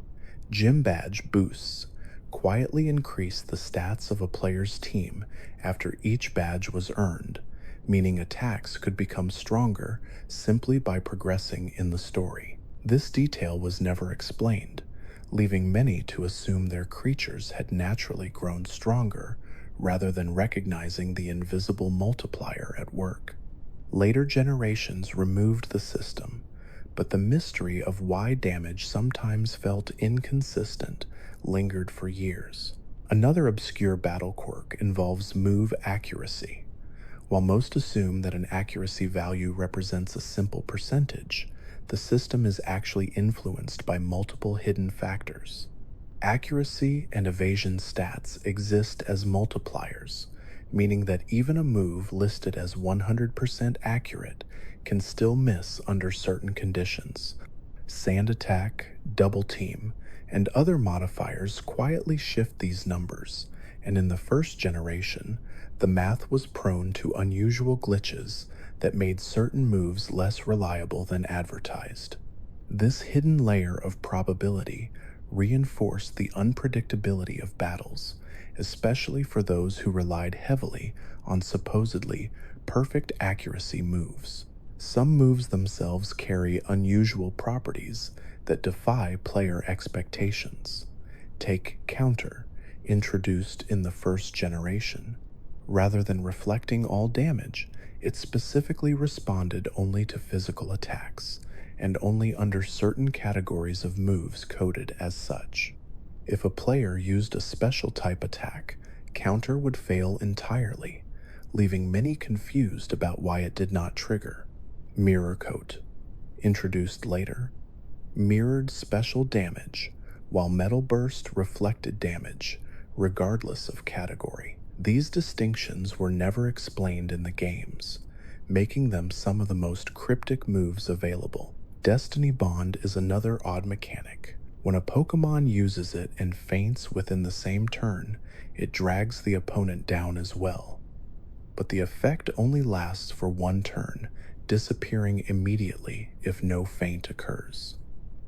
Gym Badge boosts quietly increase the stats of a player's team after each badge was earned, meaning attacks could become stronger simply by progressing in the story. This detail was never explained, leaving many to assume their creatures had naturally grown stronger rather than recognizing the invisible multiplier at work. Later generations removed the system, but the mystery of why damage sometimes felt inconsistent lingered for years. Another obscure battle quirk involves move accuracy. While most assume that an accuracy value represents a simple percentage, the system is actually influenced by multiple hidden factors. Accuracy and evasion stats exist as multipliers, meaning that even a move listed as 100% accurate can still miss under certain conditions. Sand attack, double team, and other modifiers quietly shift these numbers, and in the first generation, the math was prone to unusual glitches that made certain moves less reliable than advertised. This hidden layer of probability reinforced the unpredictability of battles, especially for those who relied heavily on supposedly perfect accuracy moves. Some moves themselves carry unusual properties that defy player expectations. Take Counter, introduced in the first generation. Rather than reflecting all damage, it specifically responded only to physical attacks, and only under certain categories of moves coded as such. If a player used a special type attack, Counter would fail entirely, leaving many confused about why it did not trigger. Mirror Coat, introduced later, mirrored special damage, while Metal Burst reflected damage, regardless of category. These distinctions were never explained in the games, making them some of the most cryptic moves available. Destiny Bond is another odd mechanic. When a Pokémon uses it and faints within the same turn, it drags the opponent down as well. But the effect only lasts for one turn, disappearing immediately if no feint occurs.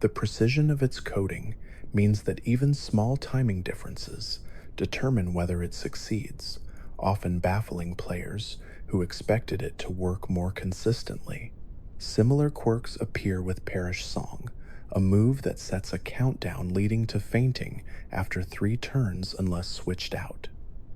The precision of its coding means that even small timing differences determine whether it succeeds, often baffling players who expected it to work more consistently. Similar quirks appear with Perish Song, a move that sets a countdown leading to fainting after 3 turns unless switched out.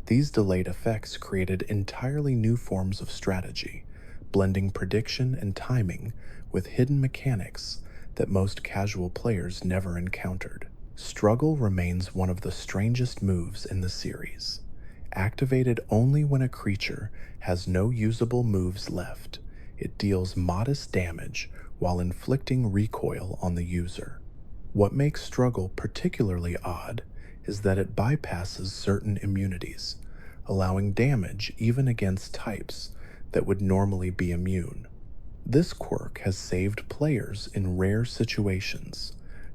These delayed effects created entirely new forms of strategy, blending prediction and timing with hidden mechanics that most casual players never encountered. Struggle remains one of the strangest moves in the series. Activated only when a creature has no usable moves left, it deals modest damage while inflicting recoil on the user. What makes Struggle particularly odd is that it bypasses certain immunities, allowing damage even against types that would normally be immune. This quirk has saved players in rare situations,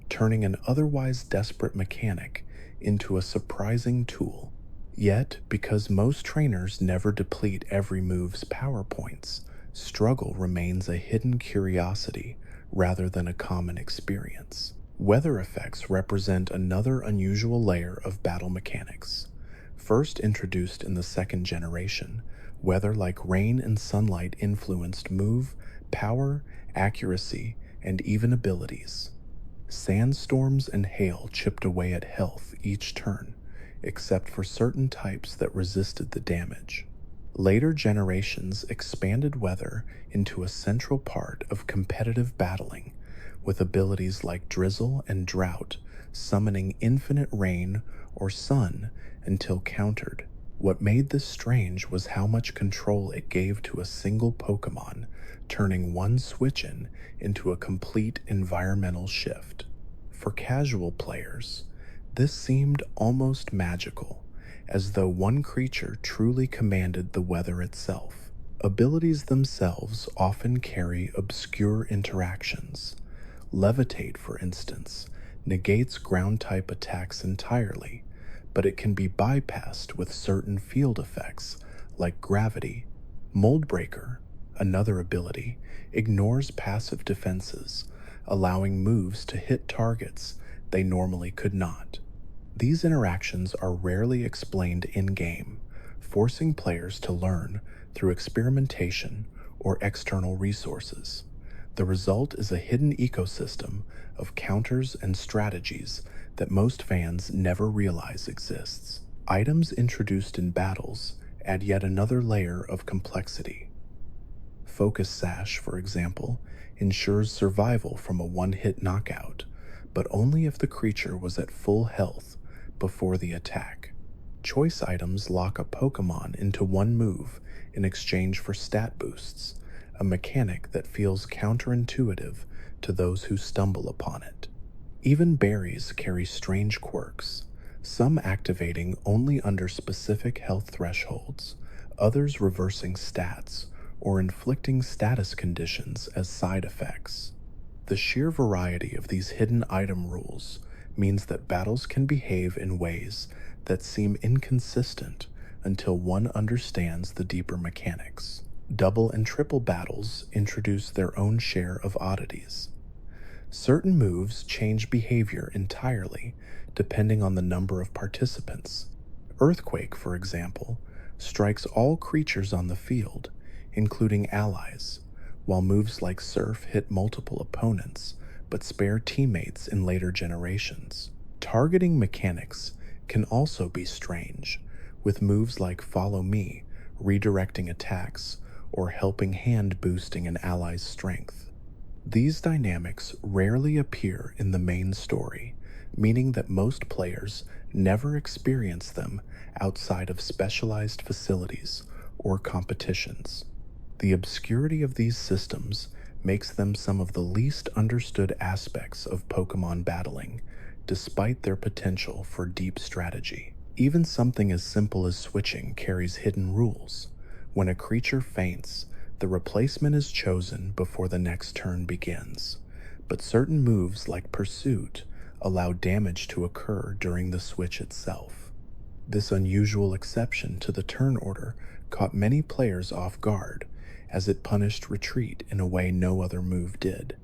turning an otherwise desperate mechanic into a surprising tool. Yet, because most trainers never deplete every move's power points, Struggle remains a hidden curiosity rather than a common experience. Weather effects represent another unusual layer of battle mechanics. First introduced in the second generation, weather like rain and sunlight influenced move, power, accuracy, and even abilities. Sandstorms and hail chipped away at health each turn, except for certain types that resisted the damage. Later generations expanded weather into a central part of competitive battling, with abilities like Drizzle and Drought summoning infinite rain or sun until countered. What made this strange was how much control it gave to a single Pokémon, turning one switch-in into a complete environmental shift. For casual players, this seemed almost magical, as though one creature truly commanded the weather itself. Abilities themselves often carry obscure interactions. Levitate, for instance, negates ground-type attacks entirely, but it can be bypassed with certain field effects like gravity. Mold Breaker, another ability, ignores passive defenses, allowing moves to hit targets they normally could not. These interactions are rarely explained in-game, forcing players to learn through experimentation or external resources. The result is a hidden ecosystem of counters and strategies that most fans never realize exists. Items introduced in battles add yet another layer of complexity. Focus Sash, for example, ensures survival from a one-hit knockout, but only if the creature was at full health before the attack. Choice items lock a Pokémon into one move in exchange for stat boosts, a mechanic that feels counterintuitive to those who stumble upon it. Even berries carry strange quirks, some activating only under specific health thresholds, others reversing stats or inflicting status conditions as side effects. The sheer variety of these hidden item rules means that battles can behave in ways that seem inconsistent until one understands the deeper mechanics. Double and triple battles introduce their own share of oddities. Certain moves change behavior entirely, depending on the number of participants. Earthquake, for example, strikes all creatures on the field, including allies, while moves like Surf hit multiple opponents, but spare teammates in later generations. Targeting mechanics can also be strange, with moves like Follow Me redirecting attacks or Helping Hand boosting an ally's strength. These dynamics rarely appear in the main story, meaning that most players never experience them outside of specialized facilities or competitions. The obscurity of these systems makes them some of the least understood aspects of Pokemon battling, despite their potential for deep strategy. Even something as simple as switching carries hidden rules. When a creature faints, the replacement is chosen before the next turn begins, but certain moves like Pursuit allow damage to occur during the switch itself. This unusual exception to the turn order caught many players off guard, as it punished retreat in a way no other move did.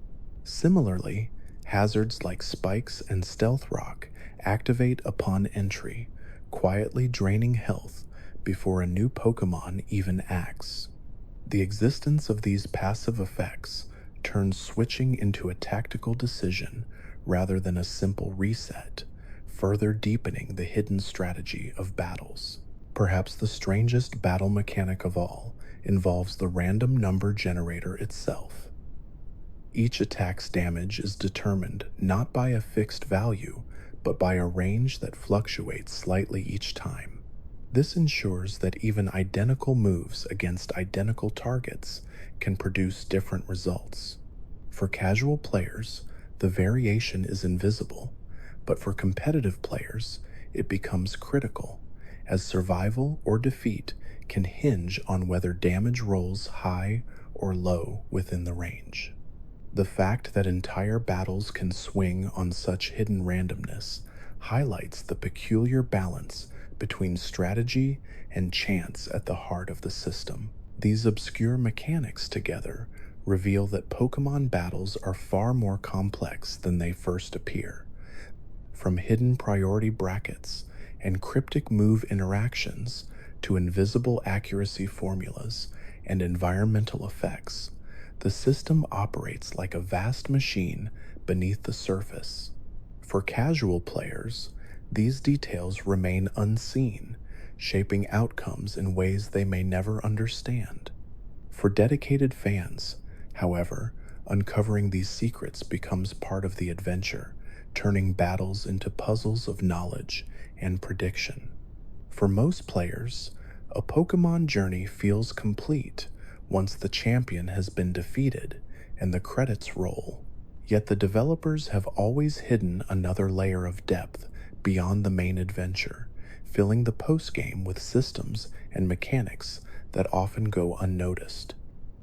Similarly, hazards like Spikes and Stealth Rock activate upon entry, quietly draining health before a new Pokemon even acts. The existence of these passive effects turns switching into a tactical decision rather than a simple reset, further deepening the hidden strategy of battles. Perhaps the strangest battle mechanic of all involves the random number generator itself. Each attack's damage is determined not by a fixed value, but by a range that fluctuates slightly each time. This ensures that even identical moves against identical targets can produce different results. For casual players, the variation is invisible, but for competitive players, it becomes critical, as survival or defeat can hinge on whether damage rolls high or low within the range. The fact that entire battles can swing on such hidden randomness highlights the peculiar balance between strategy and chance at the heart of the system. These obscure mechanics together reveal that Pokemon battles are far more complex than they first appear. From hidden priority brackets and cryptic move interactions to invisible accuracy formulas and environmental effects, the system operates like a vast machine beneath the surface. For casual players, these details remain unseen, shaping outcomes in ways they may never understand. For dedicated fans, however, uncovering these secrets becomes part of the adventure, turning battles into puzzles of knowledge and prediction. For most players, a Pokemon journey feels complete once the champion has been defeated and the credits roll. Yet the developers have always hidden another layer of depth beyond the main adventure, filling the postgame with systems and mechanics that often go unnoticed.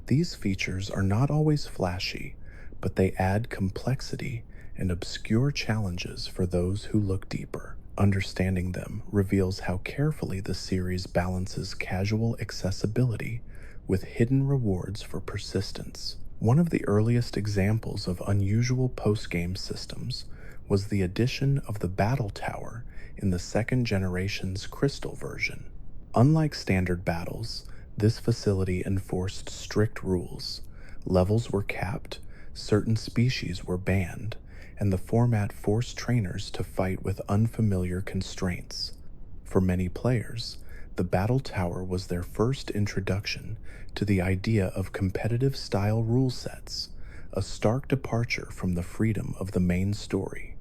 These features are not always flashy, but they add complexity and obscure challenges for those who look deeper. Understanding them reveals how carefully the series balances casual accessibility with hidden rewards for persistence. One of the earliest examples of unusual postgame systems was the addition of the Battle Tower in the second generation's Crystal version. Unlike standard battles, this facility enforced strict rules. Levels were capped, certain species were banned, and the format forced trainers to fight with unfamiliar constraints. For many players, the Battle Tower was their first introduction to the idea of competitive style rule sets, a stark departure from the freedom of the main story.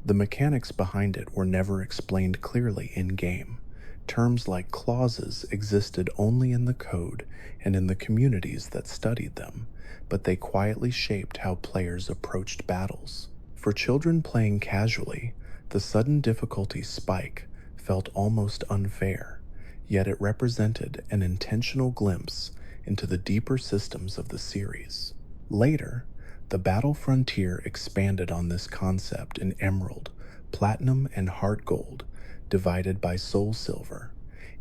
The mechanics behind it were never explained clearly in-game. Terms like clauses existed only in the code and in the communities that studied them, but they quietly shaped how players approached battles. For children playing casually, the sudden difficulty spike felt almost unfair, yet it represented an intentional glimpse into the deeper systems of the series. Later, the Battle Frontier expanded on this concept in Emerald, Platinum, and Heart Gold, divided by Soul Silver.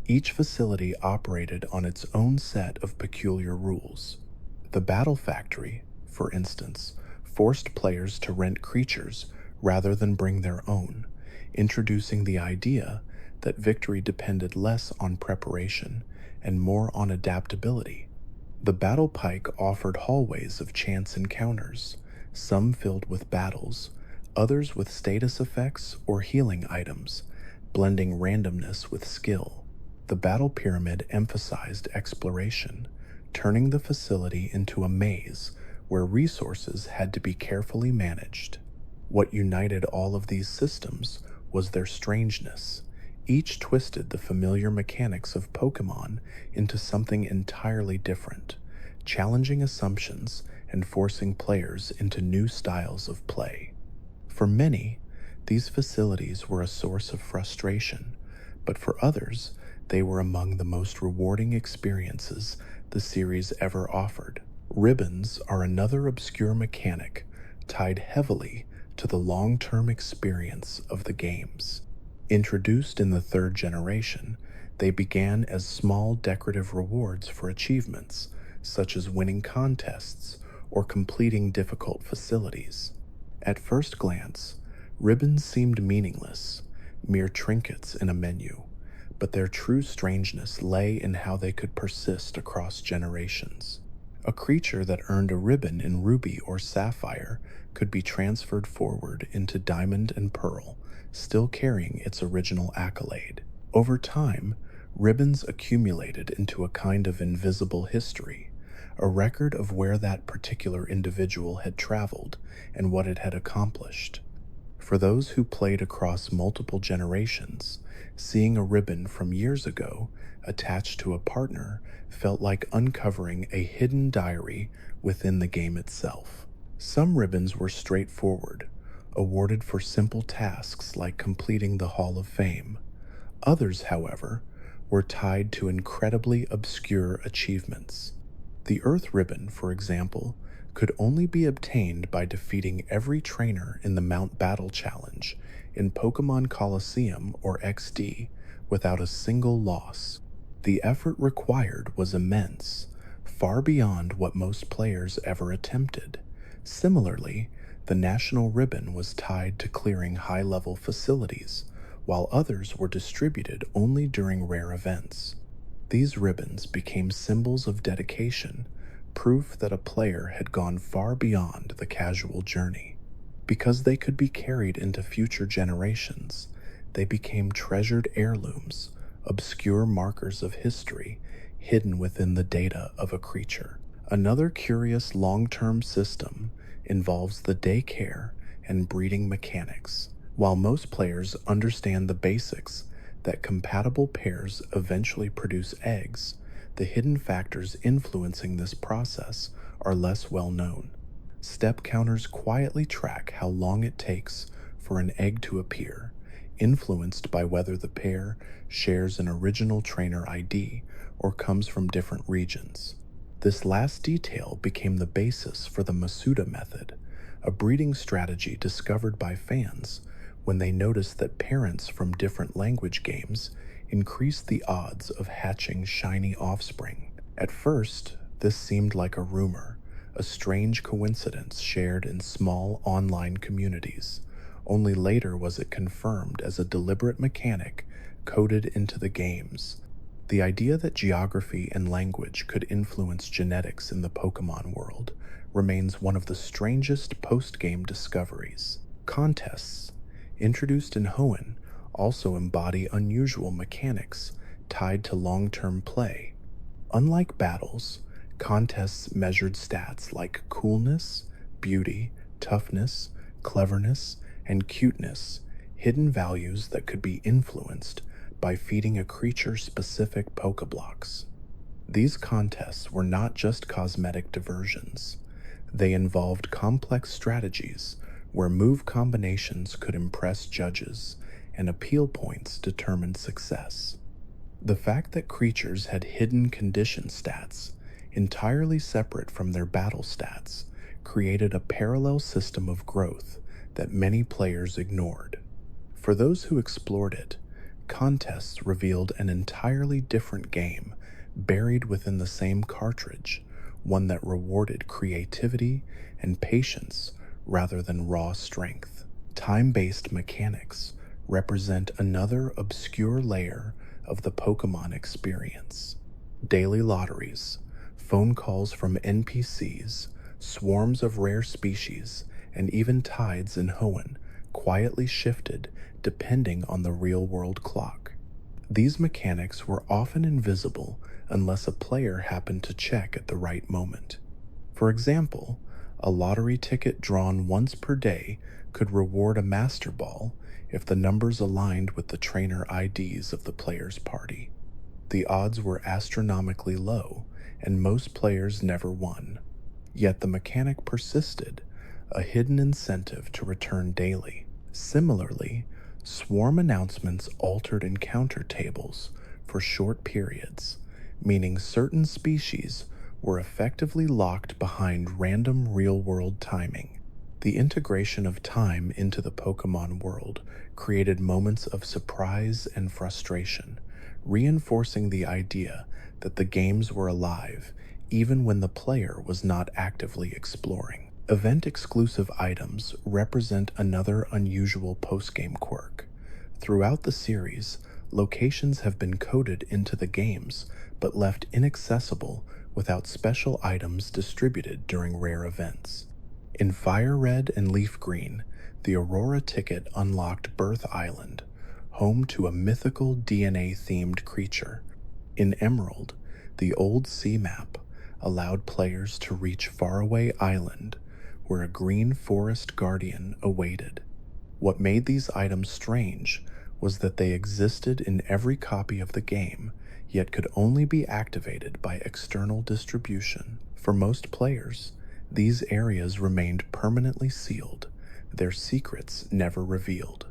Each facility operated on its own set of peculiar rules. The Battle Factory, for instance, forced players to rent creatures rather than bring their own, introducing the idea that victory depended less on preparation and more on adaptability. The battle pike offered hallways of chance encounters, some filled with battles, others with status effects or healing items, blending randomness with skill. The battle pyramid emphasized exploration, turning the facility into a maze where resources had to be carefully managed. What united all of these systems was their strangeness. Each twisted the familiar mechanics of Pokémon into something entirely different, challenging assumptions and forcing players into new styles of play. For many, these facilities were a source of frustration, but for others, they were among the most rewarding experiences the series ever offered. Ribbons are another obscure mechanic tied heavily to the long-term experience of the games. Introduced in the third generation, they began as small decorative rewards for achievements, such as winning contests or completing difficult facilities. At first glance, ribbons seemed meaningless, mere trinkets in a menu, but their true strangeness lay in how they could persist across generations. A creature that earned a ribbon in Ruby or Sapphire could be transferred forward into Diamond and Pearl, still carrying its original accolade. Over time, ribbons accumulated into a kind of invisible history, a record of where that particular individual had traveled and what it had accomplished. For those who played across multiple generations, seeing a ribbon from years ago attached to a partner felt like uncovering a hidden diary within the game itself. Some ribbons were straightforward, awarded for simple tasks like completing the Hall of Fame. Others, however, were tied to incredibly obscure achievements. The Earth Ribbon, for example, could only be obtained by defeating every trainer in the Mount Battle Challenge in Pokémon Colosseum or XD without a single loss. The effort required was immense, far beyond what most players ever attempted. Similarly, the National Ribbon was tied to clearing high-level facilities, while others were distributed only during rare events. These ribbons became symbols of dedication, proof that a player had gone far beyond the casual journey. Because they could be carried into future generations, they became treasured heirlooms, obscure markers of history hidden within the data of a creature. Another curious long-term system involves the daycare and breeding mechanics. While most players understand the basics that compatible pairs eventually produce eggs, the hidden factors influencing this process are less well known. Step counters quietly track how long it takes for an egg to appear, influenced by whether the pair shares an original trainer ID or comes from different regions. This last detail became the basis for the Masuda method, a breeding strategy discovered by fans when they noticed that parents from different language games increased the odds of hatching shiny offspring. At first, this seemed like a rumor, a strange coincidence shared in small online communities. Only later was it confirmed as a deliberate mechanic coded into the games. The idea that geography and language could influence genetics in the Pokémon world remains one of the strangest post-game discoveries. Contests, introduced in Hoenn, also embody unusual mechanics tied to long-term play. Unlike battles, contests measured stats like coolness, beauty, toughness, cleverness, and cuteness, hidden values that could be influenced by feeding a creature specific Pokeblocks. These contests were not just cosmetic diversions. They involved complex strategies where move combinations could impress judges and appeal points determined success. The fact that creatures had hidden condition stats, entirely separate from their battle stats, created a parallel system of growth that many players ignored. For those who explored it, contests revealed an entirely different game buried within the same cartridge, one that rewarded creativity and patience rather than raw strength. Time-based mechanics represent another obscure layer of the Pokemon experience. Daily lotteries, phone calls from NPCs, swarms of rare species, and even tides in Hoenn quietly shifted depending on the real-world clock. These mechanics were often invisible unless a player happened to check at the right moment. For example, a lottery ticket drawn once per day could reward a Master Ball if the numbers aligned with the trainer IDs of the player's party. The odds were astronomically low, and most players never won. Yet the mechanic persisted, a hidden incentive to return daily. Similarly, swarm announcements altered encounter tables for short periods, meaning certain species were effectively locked behind random real-world timing. The integration of time into the Pokemon world created moments of surprise and frustration, reinforcing the idea that the games were alive even when the player was not actively exploring. Event-exclusive items represent another unusual post-game quirk. Throughout the series, locations have been coded into the games but left inaccessible without special items distributed during rare events. In Fire Red and Leaf Green, the Aurora ticket unlocked Birth Island, home to a mythical DNA-themed creature. In Emerald, the Old Sea map allowed players to reach Faraway Island, where a green forest guardian awaited. What made these items strange was that they existed in every copy of the game, yet could only be activated by external distribution. For most players, these areas remained permanently sealed, their secrets never revealed.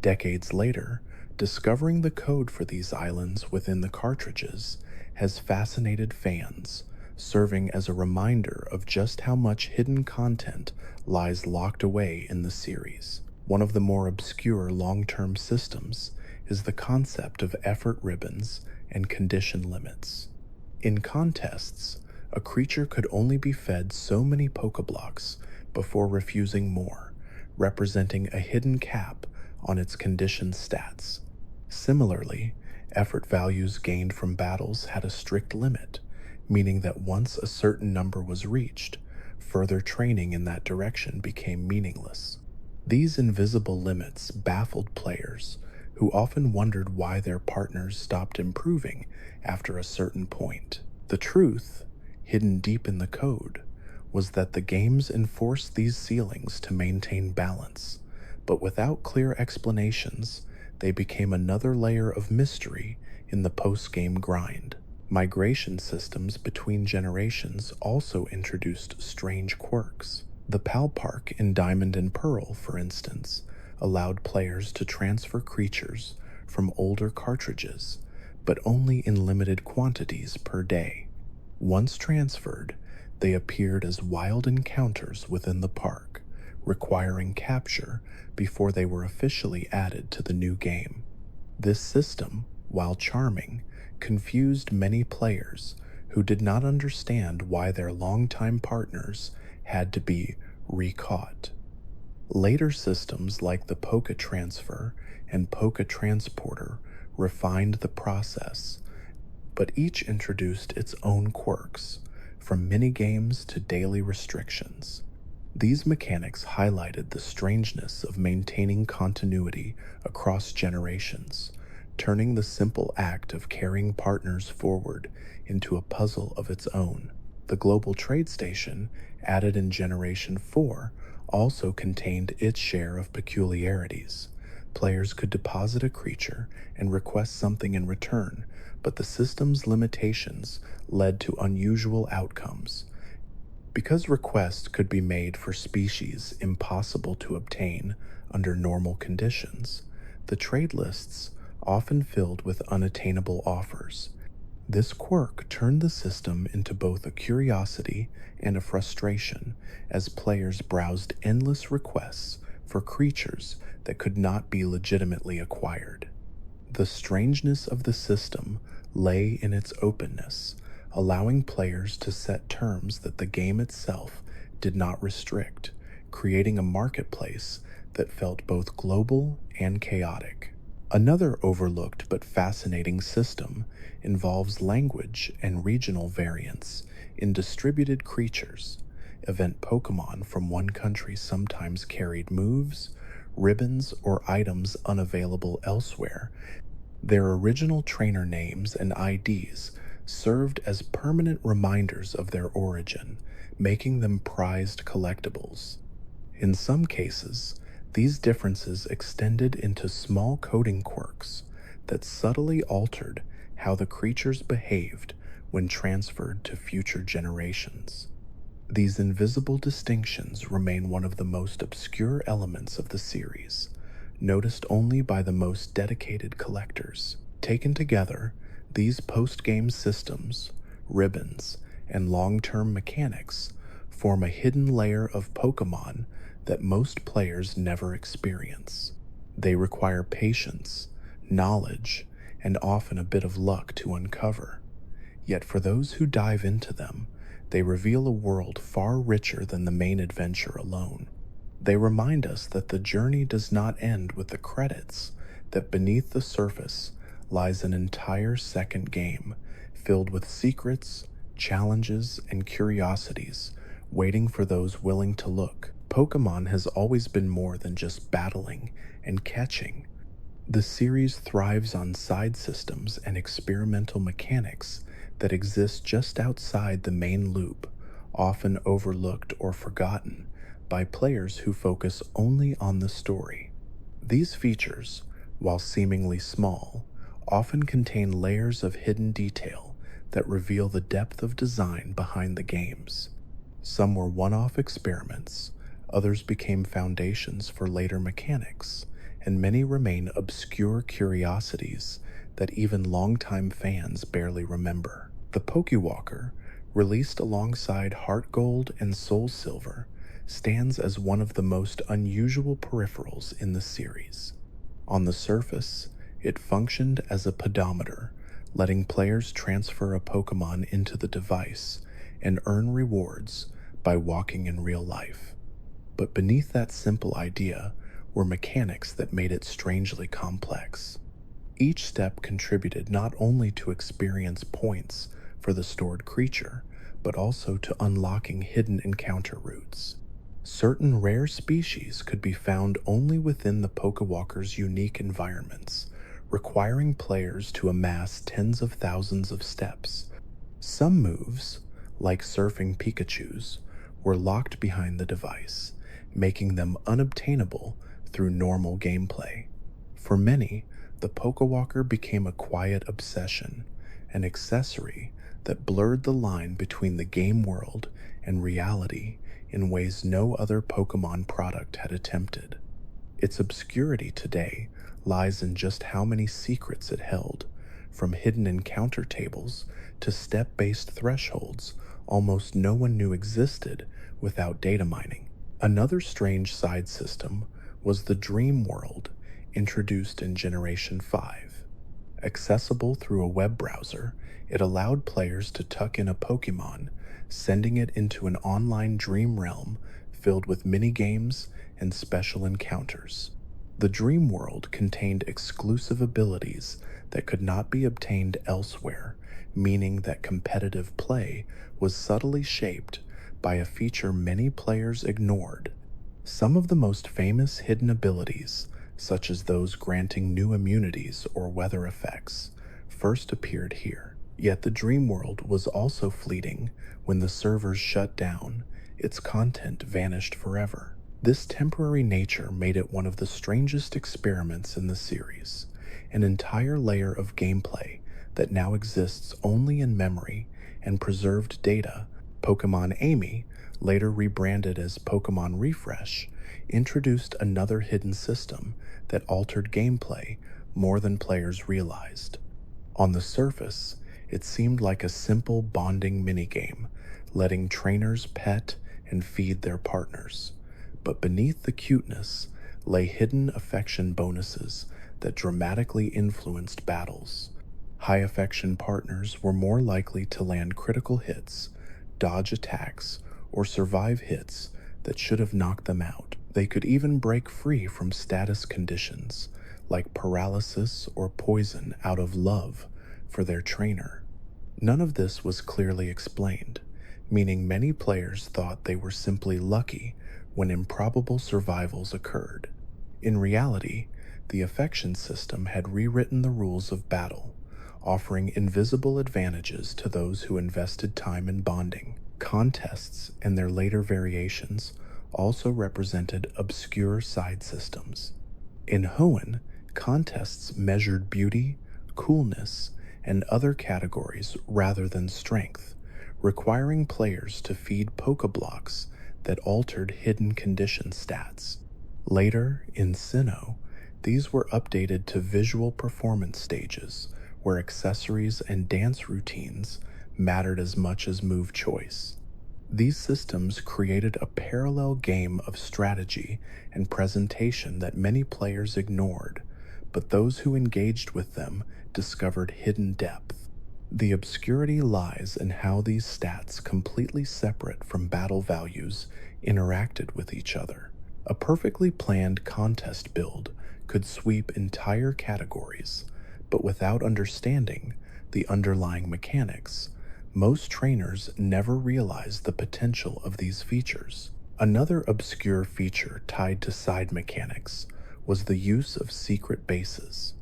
Decades later, discovering the code for these islands within the cartridges has fascinated fans, serving as a reminder of just how much hidden content lies locked away in the series. One of the more obscure long-term systems is the concept of effort ribbons and condition limits. In contests, a creature could only be fed so many Pokeblocks before refusing more, representing a hidden cap on its condition stats. Similarly, effort values gained from battles had a strict limit, meaning that once a certain number was reached, further training in that direction became meaningless. These invisible limits baffled players, who often wondered why their partners stopped improving after a certain point. The truth, hidden deep in the code, was that the games enforced these ceilings to maintain balance, but without clear explanations, they became another layer of mystery in the post-game grind. Migration systems between generations also introduced strange quirks. The Pal Park in Diamond and Pearl, for instance, allowed players to transfer creatures from older cartridges, but only in limited quantities per day. Once transferred, they appeared as wild encounters within the park, requiring capture before they were officially added to the new game. This system, while charming, confused many players who did not understand why their longtime partners had to be recaught. Later systems like the Poke Transfer and Poke Transporter refined the process, but each introduced its own quirks, from minigames to daily restrictions. These mechanics highlighted the strangeness of maintaining continuity across generations, turning the simple act of carrying partners forward into a puzzle of its own. The Global Trade Station, added in Generation 4, also contained its share of peculiarities. Players could deposit a creature and request something in return, but the system's limitations led to unusual outcomes. Because requests could be made for species impossible to obtain under normal conditions, the trade lists often filled with unattainable offers. This quirk turned the system into both a curiosity and a frustration as players browsed endless requests for creatures that could not be legitimately acquired. The strangeness of the system lay in its openness, allowing players to set terms that the game itself did not restrict, creating a marketplace that felt both global and chaotic. Another overlooked but fascinating system involves language and regional variants in distributed creatures. Event Pokemon from one country sometimes carried moves, ribbons, or items unavailable elsewhere. Their original trainer names and IDs served as permanent reminders of their origin, making them prized collectibles. In some cases, these differences extended into small coding quirks that subtly altered how the creatures behaved when transferred to future generations. These invisible distinctions remain one of the most obscure elements of the series, noticed only by the most dedicated collectors. Taken together, these post-game systems, ribbons, and long-term mechanics form a hidden layer of Pokemon that most players never experience. They require patience, knowledge, and often a bit of luck to uncover. Yet for those who dive into them, they reveal a world far richer than the main adventure alone. They remind us that the journey does not end with the credits, that beneath the surface lies an entire second game filled with secrets, challenges, and curiosities waiting for those willing to look. Pokemon has always been more than just battling and catching. The series thrives on side systems and experimental mechanics that exist just outside the main loop, often overlooked or forgotten by players who focus only on the story. These features, while seemingly small, often contain layers of hidden detail that reveal the depth of design behind the games. Some were one-off experiments, others became foundations for later mechanics, and many remain obscure curiosities that even longtime fans barely remember. The Pokewalker, released alongside Heart Gold and Soul Silver, stands as one of the most unusual peripherals in the series. On the surface, it functioned as a pedometer, letting players transfer a Pokemon into the device and earn rewards by walking in real life. But beneath that simple idea were mechanics that made it strangely complex. Each step contributed not only to experience points for the stored creature, but also to unlocking hidden encounter routes. Certain rare species could be found only within the Pokewalker's unique environments, requiring players to amass tens of thousands of steps. Some moves, like surfing Pikachus, were locked behind the device, making them unobtainable through normal gameplay. For many, the Pokewalker became a quiet obsession, an accessory that blurred the line between the game world and reality in ways no other Pokemon product had attempted. Its obscurity today lies in just how many secrets it held, from hidden encounter tables to step-based thresholds almost no one knew existed without data mining. Another strange side system was the Dream World, introduced in Generation 5. Accessible through a web browser, it allowed players to tuck in a Pokemon, sending it into an online dream realm filled with mini-games and special encounters. The Dream World contained exclusive abilities that could not be obtained elsewhere, meaning that competitive play was subtly shaped by a feature many players ignored. Some of the most famous hidden abilities, such as those granting new immunities or weather effects, first appeared here. Yet the Dream World was also fleeting. When the servers shut down, its content vanished forever. This temporary nature made it one of the strangest experiments in the series, an entire layer of gameplay that now exists only in memory and preserved data. Pokemon Amy, later rebranded as Pokemon Refresh, introduced another hidden system that altered gameplay more than players realized. On the surface, it seemed like a simple bonding minigame, letting trainers pet and feed their partners. But beneath the cuteness lay hidden affection bonuses that dramatically influenced battles. High affection partners were more likely to land critical hits, dodge attacks, or survive hits that should have knocked them out. They could even break free from status conditions like paralysis or poison out of love for their trainer. None of this was clearly explained, meaning many players thought they were simply lucky when improbable survivals occurred. In reality, the affection system had rewritten the rules of battle, offering invisible advantages to those who invested time in bonding. Contests and their later variations also represented obscure side systems. In Hoenn, contests measured beauty, coolness, and other categories rather than strength, requiring players to feed Pokeblocks that altered hidden condition stats. Later, in Sinnoh, these were updated to visual performance stages, where accessories and dance routines mattered as much as move choice. These systems created a parallel game of strategy and presentation that many players ignored, but those who engaged with them discovered hidden depth. The obscurity lies in how these stats, completely separate from battle values, interacted with each other. A perfectly planned contest build could sweep entire categories, but without understanding the underlying mechanics, most trainers never realize the potential of these features. Another obscure feature tied to side mechanics was the use of secret bases.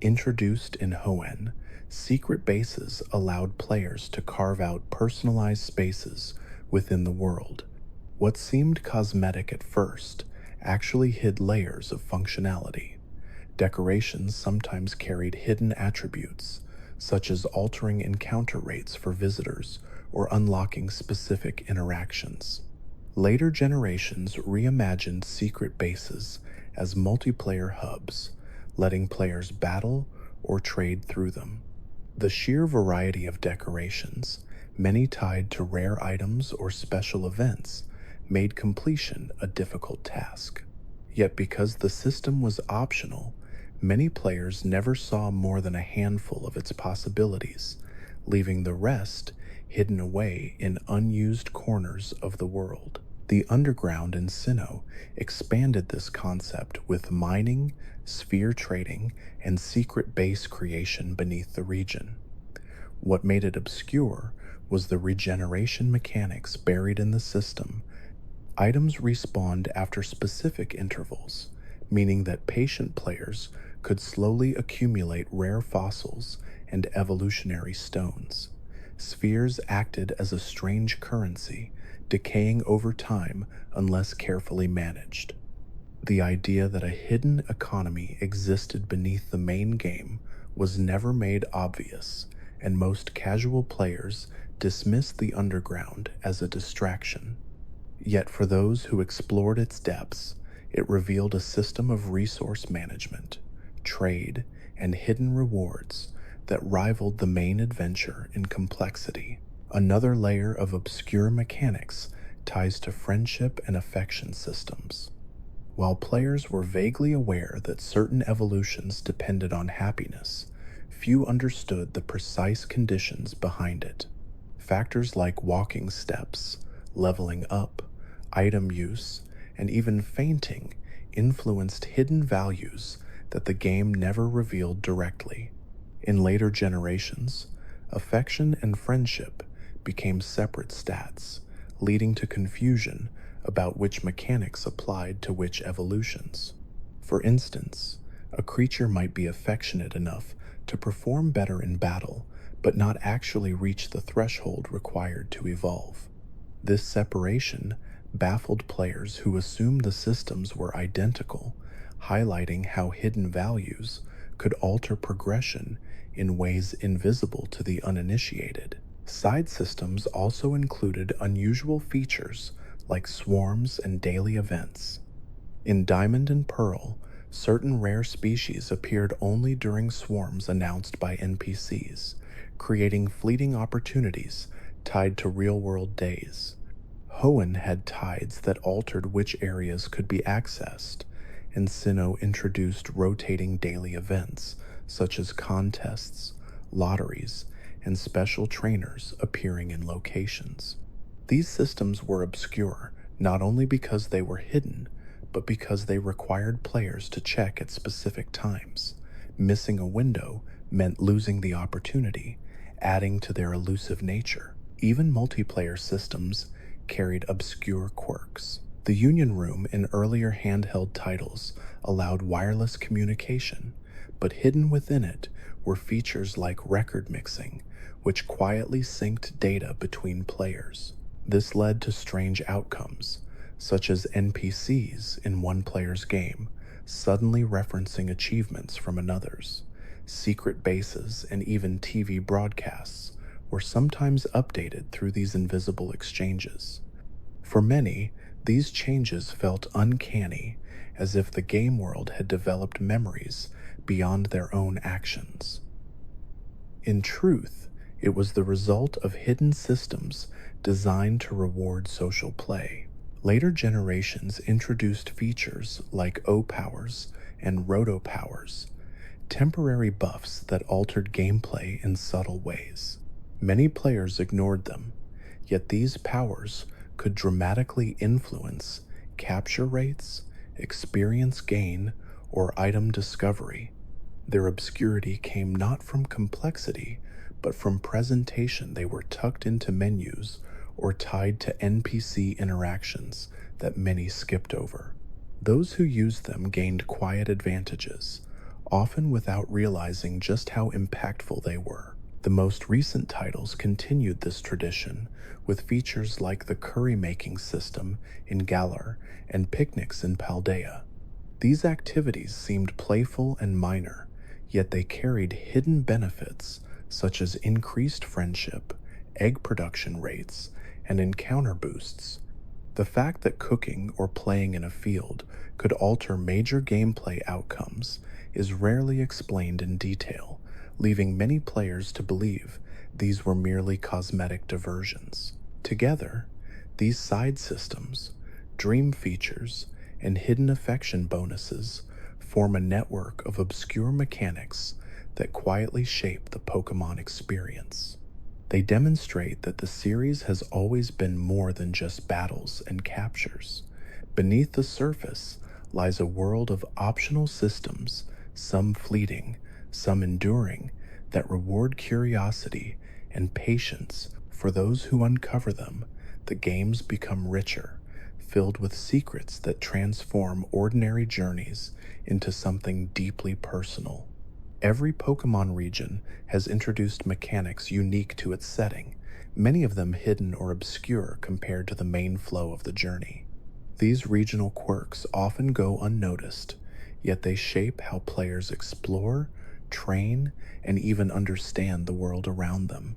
Introduced in Hoenn, secret bases allowed players to carve out personalized spaces within the world. What seemed cosmetic at first actually hid layers of functionality. Decorations sometimes carried hidden attributes, such as altering encounter rates for visitors or unlocking specific interactions. Later generations reimagined secret bases as multiplayer hubs, letting players battle or trade through them. The sheer variety of decorations, many tied to rare items or special events, made completion a difficult task. Yet because the system was optional, many players never saw more than a handful of its possibilities, leaving the rest hidden away in unused corners of the world. The underground in Sinnoh expanded this concept with mining, sphere trading, and secret base creation beneath the region. What made it obscure was the regeneration mechanics buried in the system. Items respawned after specific intervals, meaning that patient players could slowly accumulate rare fossils and evolutionary stones. Spheres acted as a strange currency, decaying over time unless carefully managed. The idea that a hidden economy existed beneath the main game was never made obvious, and most casual players dismissed the underground as a distraction. Yet for those who explored its depths, it revealed a system of resource management, trade, and hidden rewards that rivaled the main adventure in complexity. Another layer of obscure mechanics ties to friendship and affection systems. While players were vaguely aware that certain evolutions depended on happiness, few understood the precise conditions behind it. Factors like walking steps, leveling up, item use, and even fainting influenced hidden values that the game never revealed directly. In later generations, affection and friendship became separate stats, leading to confusion about which mechanics applied to which evolutions. For instance, a creature might be affectionate enough to perform better in battle, but not actually reach the threshold required to evolve. This separation baffled players who assumed the systems were identical, highlighting how hidden values could alter progression in ways invisible to the uninitiated. Side systems also included unusual features like swarms and daily events. In Diamond and Pearl, certain rare species appeared only during swarms announced by NPCs, creating fleeting opportunities tied to real-world days. Hoenn had tides that altered which areas could be accessed, and Sinnoh introduced rotating daily events such as contests, lotteries, and special trainers appearing in locations. These systems were obscure not only because they were hidden, but because they required players to check at specific times. Missing a window meant losing the opportunity, adding to their elusive nature. Even multiplayer systems carried obscure quirks. The Union Room in earlier handheld titles allowed wireless communication, but hidden within it were features like record mixing, which quietly synced data between players. This led to strange outcomes, such as NPCs in one player's game suddenly referencing achievements from another's. Secret bases and even TV broadcasts were sometimes updated through these invisible exchanges. For many, these changes felt uncanny, as if the game world had developed memories beyond their own actions. In truth, it was the result of hidden systems designed to reward social play. Later generations introduced features like O-powers and roto-powers, temporary buffs that altered gameplay in subtle ways. Many players ignored them, yet these powers could dramatically influence capture rates, experience gain, or item discovery. Their obscurity came not from complexity, but from presentation. They were tucked into menus or tied to NPC interactions that many skipped over. Those who used them gained quiet advantages, often without realizing just how impactful they were. The most recent titles continued this tradition with features like the curry-making system in Galar and picnics in Paldea. These activities seemed playful and minor, yet they carried hidden benefits such as increased friendship, egg production rates, and encounter boosts. The fact that cooking or playing in a field could alter major gameplay outcomes is rarely explained in detail, leaving many players to believe these were merely cosmetic diversions. Together, these side systems, dream features, and hidden affection bonuses form a network of obscure mechanics that quietly shape the Pokémon experience. They demonstrate that the series has always been more than just battles and captures. Beneath the surface lies a world of optional systems, some fleeting, some enduring, that reward curiosity and patience for those who uncover them. The games become richer, filled with secrets that transform ordinary journeys into something deeply personal. Every Pokémon region has introduced mechanics unique to its setting, many of them hidden or obscure compared to the main flow of the journey. These regional quirks often go unnoticed, yet they shape how players explore, train, and even understand the world around them.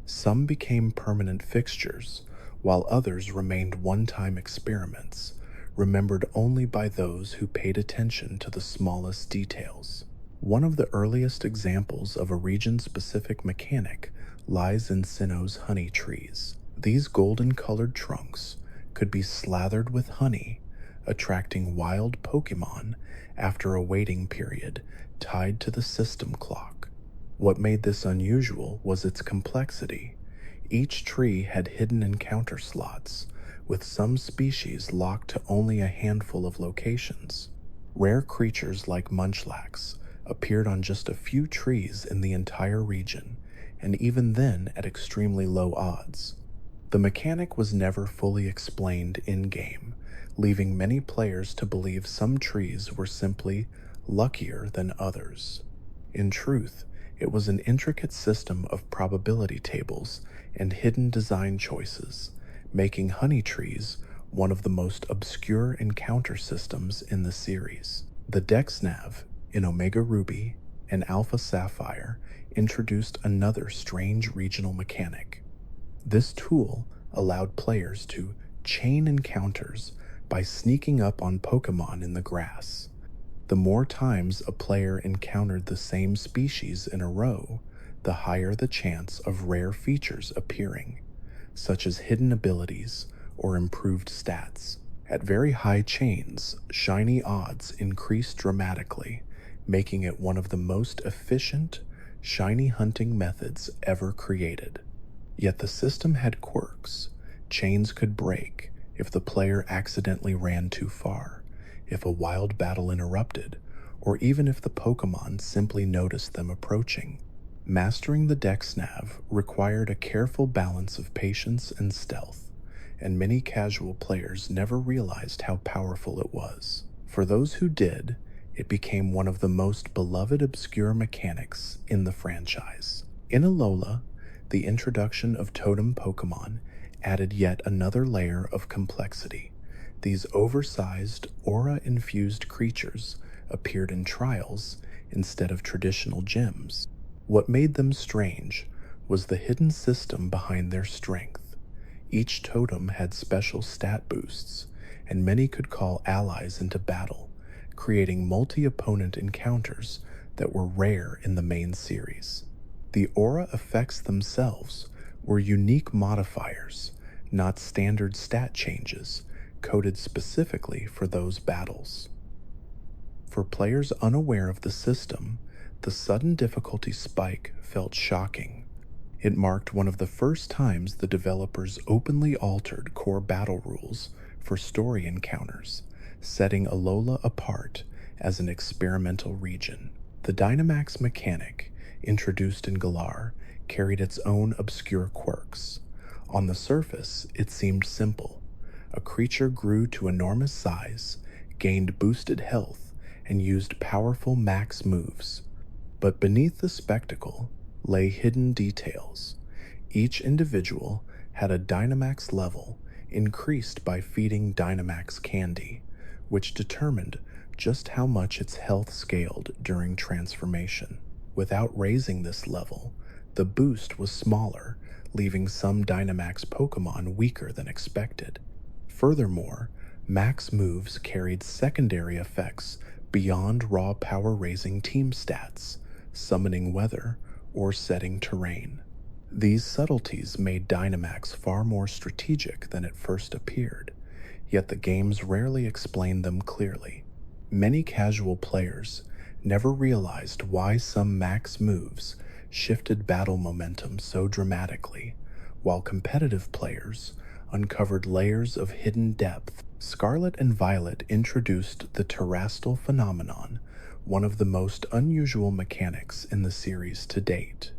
Some became permanent fixtures, while others remained one-time experiments, remembered only by those who paid attention to the smallest details. One of the earliest examples of a region-specific mechanic lies in Sinnoh's honey trees. These golden-colored trunks could be slathered with honey, attracting wild Pokémon after a waiting period tied to the system clock. What made this unusual was its complexity. Each tree had hidden encounter slots, with some species locked to only a handful of locations. Rare creatures like Munchlax appeared on just a few trees in the entire region, and even then at extremely low odds. The mechanic was never fully explained in-game, leaving many players to believe some trees were simply luckier than others. In truth, it was an intricate system of probability tables and hidden design choices, making honey trees one of the most obscure encounter systems in the series. The DexNav in Omega Ruby and Alpha Sapphire introduced another strange regional mechanic. This tool allowed players to chain encounters by sneaking up on Pokémon in the grass. The more times a player encountered the same species in a row, the higher the chance of rare features appearing, such as hidden abilities or improved stats. At very high chains, shiny odds increased dramatically, making it one of the most efficient shiny hunting methods ever created. Yet the system had quirks. Chains could break, if the player accidentally ran too far, if a wild battle interrupted, or even if the Pokemon simply noticed them approaching. Mastering the Dex Nav required a careful balance of patience and stealth, and many casual players never realized how powerful it was. For those who did, it became one of the most beloved obscure mechanics in the franchise. In Alola, the introduction of Totem Pokemon added yet another layer of complexity. These oversized, aura-infused creatures appeared in trials instead of traditional gyms. What made them strange was the hidden system behind their strength. Each totem had special stat boosts, and many could call allies into battle, creating multi-opponent encounters that were rare in the main series. The aura effects themselves were unique modifiers, not standard stat changes, coded specifically for those battles. For players unaware of the system, the sudden difficulty spike felt shocking. It marked one of the first times the developers openly altered core battle rules for story encounters, setting Alola apart as an experimental region. The Dynamax mechanic, introduced in Galar, carried its own obscure quirks. On the surface, it seemed simple. A creature grew to enormous size, gained boosted health, and used powerful max moves. But beneath the spectacle lay hidden details. Each individual had a Dynamax level increased by feeding Dynamax candy, which determined just how much its health scaled during transformation. Without raising this level, the boost was smaller, leaving some Dynamax Pokemon weaker than expected. Furthermore, max moves carried secondary effects beyond raw power-raising team stats, summoning weather, or setting terrain. These subtleties made Dynamax far more strategic than it first appeared, yet the games rarely explained them clearly. Many casual players never realized why some max moves shifted battle momentum so dramatically, while competitive players uncovered layers of hidden depth. Scarlet and Violet introduced the Terastal phenomenon, one of the most unusual mechanics in the series to date.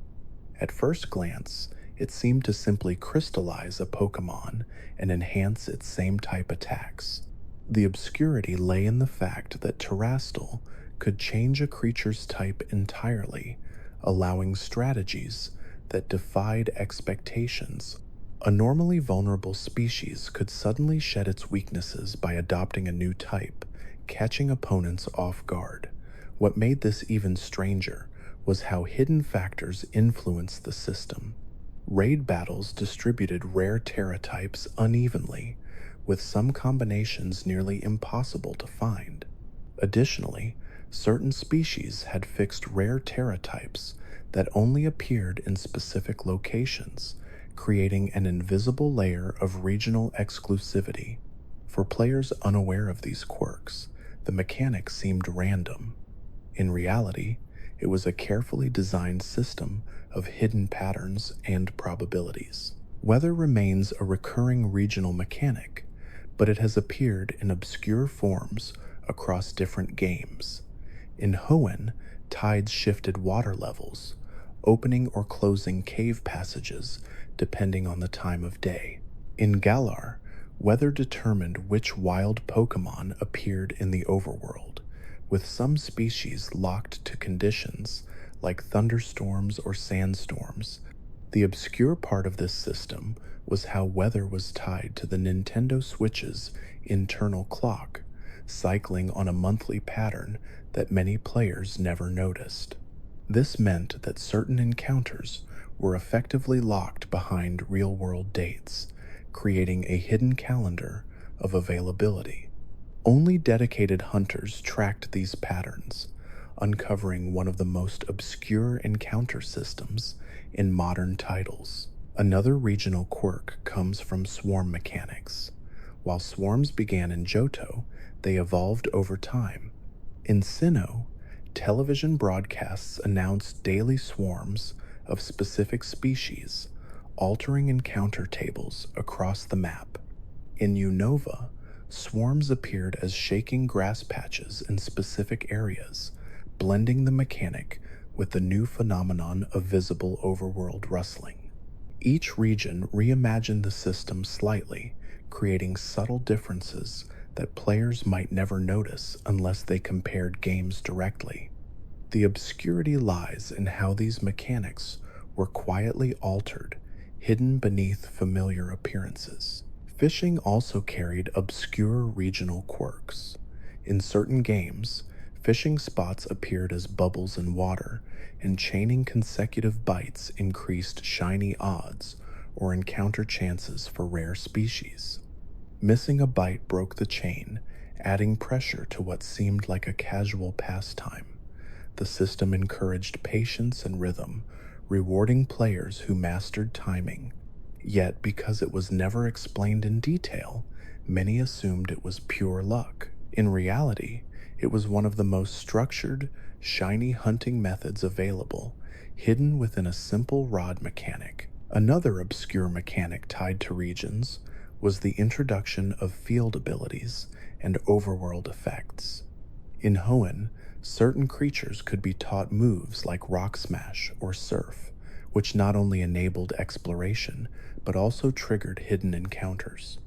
At first glance, it seemed to simply crystallize a Pokemon and enhance its same type attacks. The obscurity lay in the fact that Terastal could change a creature's type entirely, allowing strategies that defied expectations. A normally vulnerable species could suddenly shed its weaknesses by adopting a new type, catching opponents off guard. What made this even stranger was how hidden factors influenced the system. Raid battles distributed rare Terra types unevenly, with some combinations nearly impossible to find. Additionally, certain species had fixed rare Terra types that only appeared in specific locations, creating an invisible layer of regional exclusivity. For players unaware of these quirks, the mechanic seemed random. In reality, it was a carefully designed system of hidden patterns and probabilities. Weather remains a recurring regional mechanic, but it has appeared in obscure forms across different games. In Hoenn, tides shifted water levels, opening or closing cave passages depending on the time of day. In Galar, weather determined which wild Pokemon appeared in the overworld, with some species locked to conditions like thunderstorms or sandstorms. The obscure part of this system was how weather was tied to the Nintendo Switch's internal clock, cycling on a monthly pattern that many players never noticed. This meant that certain encounters were effectively locked behind real-world dates, creating a hidden calendar of availability. Only dedicated hunters tracked these patterns, uncovering one of the most obscure encounter systems in modern titles. Another regional quirk comes from swarm mechanics. While swarms began in Johto, they evolved over time. In Sinnoh, television broadcasts announced daily swarms of specific species, altering encounter tables across the map. In Unova, swarms appeared as shaking grass patches in specific areas, blending the mechanic with the new phenomenon of visible overworld rustling. Each region reimagined the system slightly, creating subtle differences that players might never notice unless they compared games directly. The obscurity lies in how these mechanics were quietly altered, hidden beneath familiar appearances. Fishing also carried obscure regional quirks. In certain games, fishing spots appeared as bubbles in water, and chaining consecutive bites increased shiny odds or encounter chances for rare species. Missing a bite broke the chain, adding pressure to what seemed like a casual pastime. The system encouraged patience and rhythm, rewarding players who mastered timing. Yet, because it was never explained in detail, many assumed it was pure luck. In reality, it was one of the most structured, shiny hunting methods available, hidden within a simple rod mechanic. Another obscure mechanic tied to regions was the introduction of field abilities and overworld effects. In Hoenn, certain creatures could be taught moves like Rock Smash or Surf, which not only enabled exploration, but also triggered hidden encounters.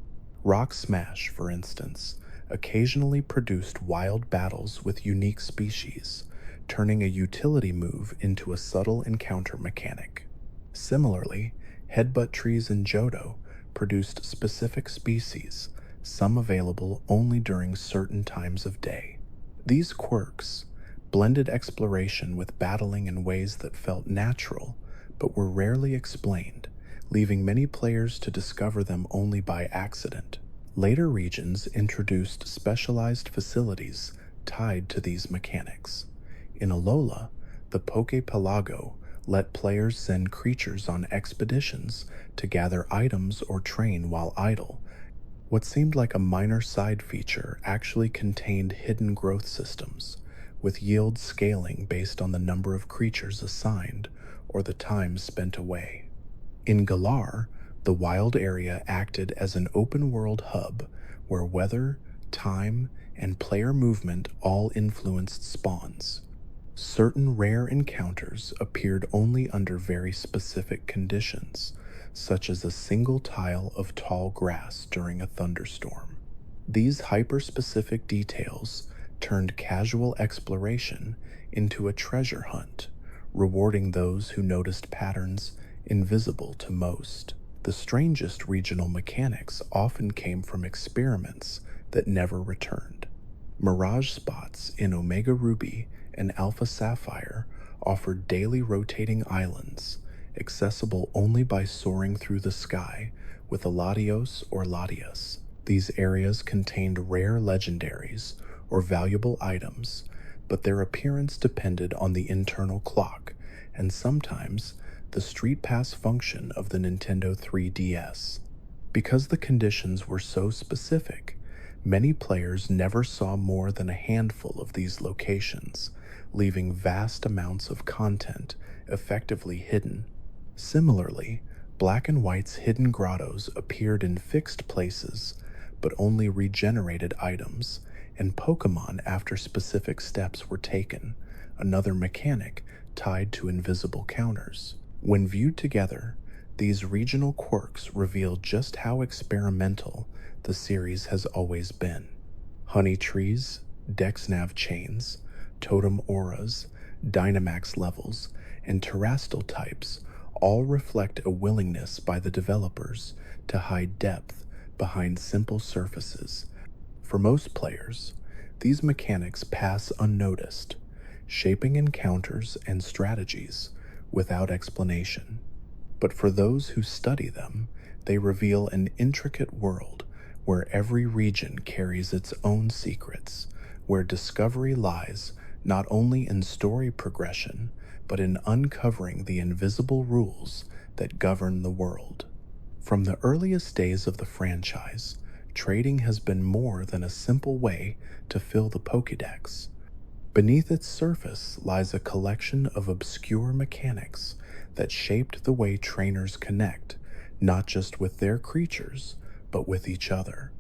Rock Smash, for instance, occasionally produced wild battles with unique species, turning a utility move into a subtle encounter mechanic. Similarly, Headbutt trees in Johto produced specific species, some available only during certain times of day. These quirks blended exploration with battling in ways that felt natural but were rarely explained, leaving many players to discover them only by accident. Later regions introduced specialized facilities tied to these mechanics. In Alola, the Poképelago let players send creatures on expeditions to gather items or train while idle. What seemed like a minor side feature actually contained hidden growth systems, with yields scaling based on the number of creatures assigned or the time spent away. In Galar, the wild area acted as an open-world hub where weather, time, and player movement all influenced spawns. Certain rare encounters appeared only under very specific conditions, such as a single tile of tall grass during a thunderstorm. These hyper-specific details turned casual exploration into a treasure hunt, rewarding those who noticed patterns invisible to most. The strangest regional mechanics often came from experiments that never returned. Mirage spots in Omega Ruby and Alpha Sapphire offered daily rotating islands, accessible only by soaring through the sky with a Latios or Latias. These areas contained rare legendaries or valuable items, but their appearance depended on the internal clock and sometimes the Street Pass function of the Nintendo 3DS. Because the conditions were so specific, many players never saw more than a handful of these locations, leaving vast amounts of content effectively hidden. Similarly, Black and White's hidden grottoes appeared in fixed places, but only regenerated items, and Pokémon after specific steps were taken, another mechanic tied to invisible counters. When viewed together, these regional quirks reveal just how experimental the series has always been. Honey trees, Dexnav chains, Totem auras, Dynamax levels, and Terastal types all reflect a willingness by the developers to hide depth behind simple surfaces. For most players, these mechanics pass unnoticed, shaping encounters and strategies without explanation. But for those who study them, they reveal an intricate world where every region carries its own secrets, where discovery lies not only in story progression, but in uncovering the invisible rules that govern the world. From the earliest days of the franchise, trading has been more than a simple way to fill the Pokédex. Beneath its surface lies a collection of obscure mechanics that shaped the way trainers connect, not just with their creatures, but with each other.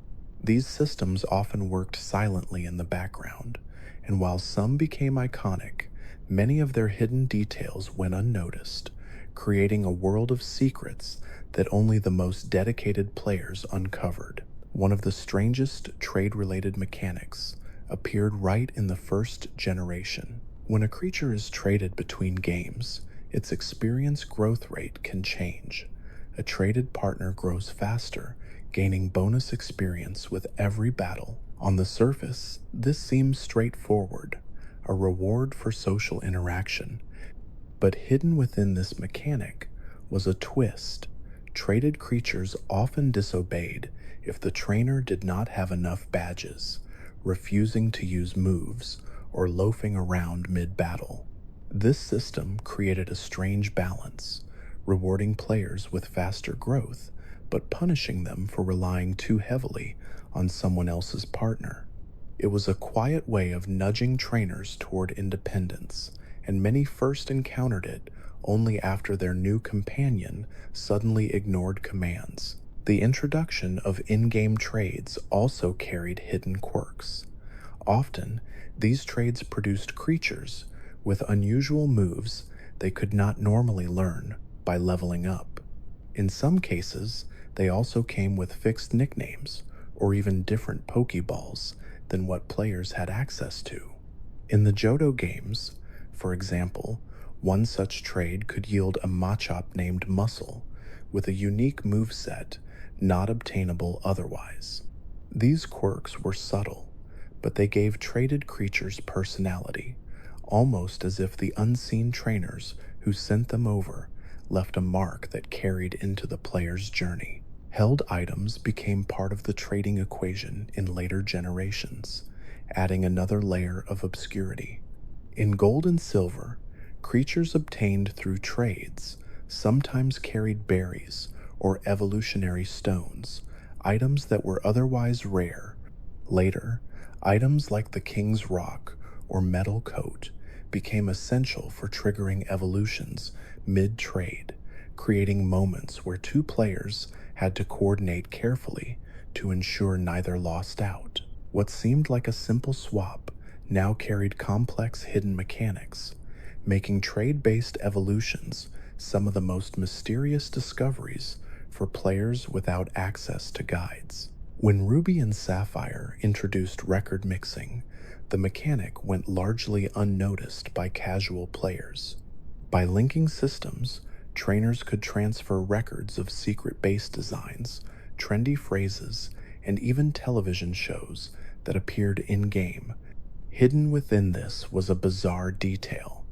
These systems often worked silently in the background, and while some became iconic, many of their hidden details went unnoticed, creating a world of secrets that only the most dedicated players uncovered. One of the strangest trade-related mechanics appeared right in the first generation. When a creature is traded between games, its experience growth rate can change. A traded partner grows faster, gaining bonus experience with every battle. On the surface, this seems straightforward, a reward for social interaction. But hidden within this mechanic was a twist. Traded creatures often disobeyed if the trainer did not have enough badges, refusing to use moves or loafing around mid-battle. This system created a strange balance, rewarding players with faster growth, but punishing them for relying too heavily on someone else's partner. It was a quiet way of nudging trainers toward independence, and many first encountered it only after their new companion suddenly ignored commands. The introduction of in-game trades also carried hidden quirks. Often, these trades produced creatures with unusual moves they could not normally learn by leveling up. In some cases, they also came with fixed nicknames or even different Pokeballs than what players had access to. In the Johto games, for example, one such trade could yield a Machop named Muscle with a unique moveset not obtainable otherwise. These quirks were subtle, but they gave traded creatures personality, almost as if the unseen trainers who sent them over left a mark that carried into the player's journey. Held items became part of the trading equation in later generations, adding another layer of obscurity. In Gold and Silver, creatures obtained through trades sometimes carried berries or evolutionary stones, items that were otherwise rare. Later, items like the King's Rock or Metal Coat became essential for triggering evolutions mid-trade, creating moments where two players had to coordinate carefully to ensure neither lost out. What seemed like a simple swap now carried complex hidden mechanics, making trade-based evolutions some of the most mysterious discoveries for players without access to guides. When Ruby and Sapphire introduced record mixing, the mechanic went largely unnoticed by casual players. By linking systems, trainers could transfer records of secret base designs, trendy phrases, and even television shows that appeared in-game. Hidden within this was a bizarre detail.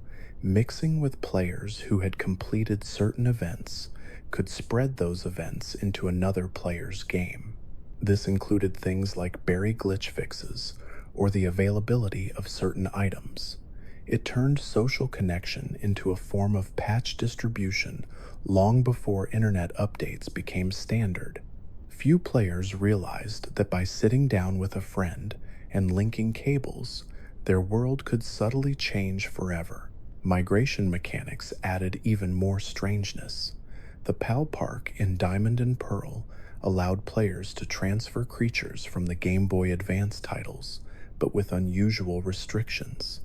Mixing with players who had completed certain events could spread those events into another player's game. This included things like berry glitch fixes or the availability of certain items. It turned social connection into a form of patch distribution long before internet updates became standard. Few players realized that by sitting down with a friend and linking cables, their world could subtly change forever. Migration mechanics added even more strangeness. The Pal Park in Diamond and Pearl allowed players to transfer creatures from the Game Boy Advance titles, but with unusual restrictions.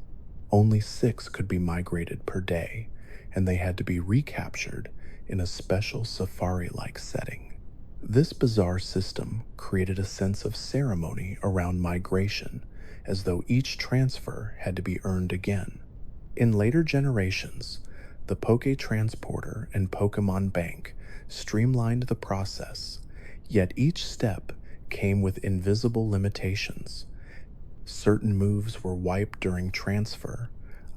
Only 6 could be migrated per day, and they had to be recaptured in a special safari-like setting. This bizarre system created a sense of ceremony around migration, as though each transfer had to be earned again. In later generations, the Poke Transporter and Pokemon Bank streamlined the process, yet each step came with invisible limitations. Certain moves were wiped during transfer,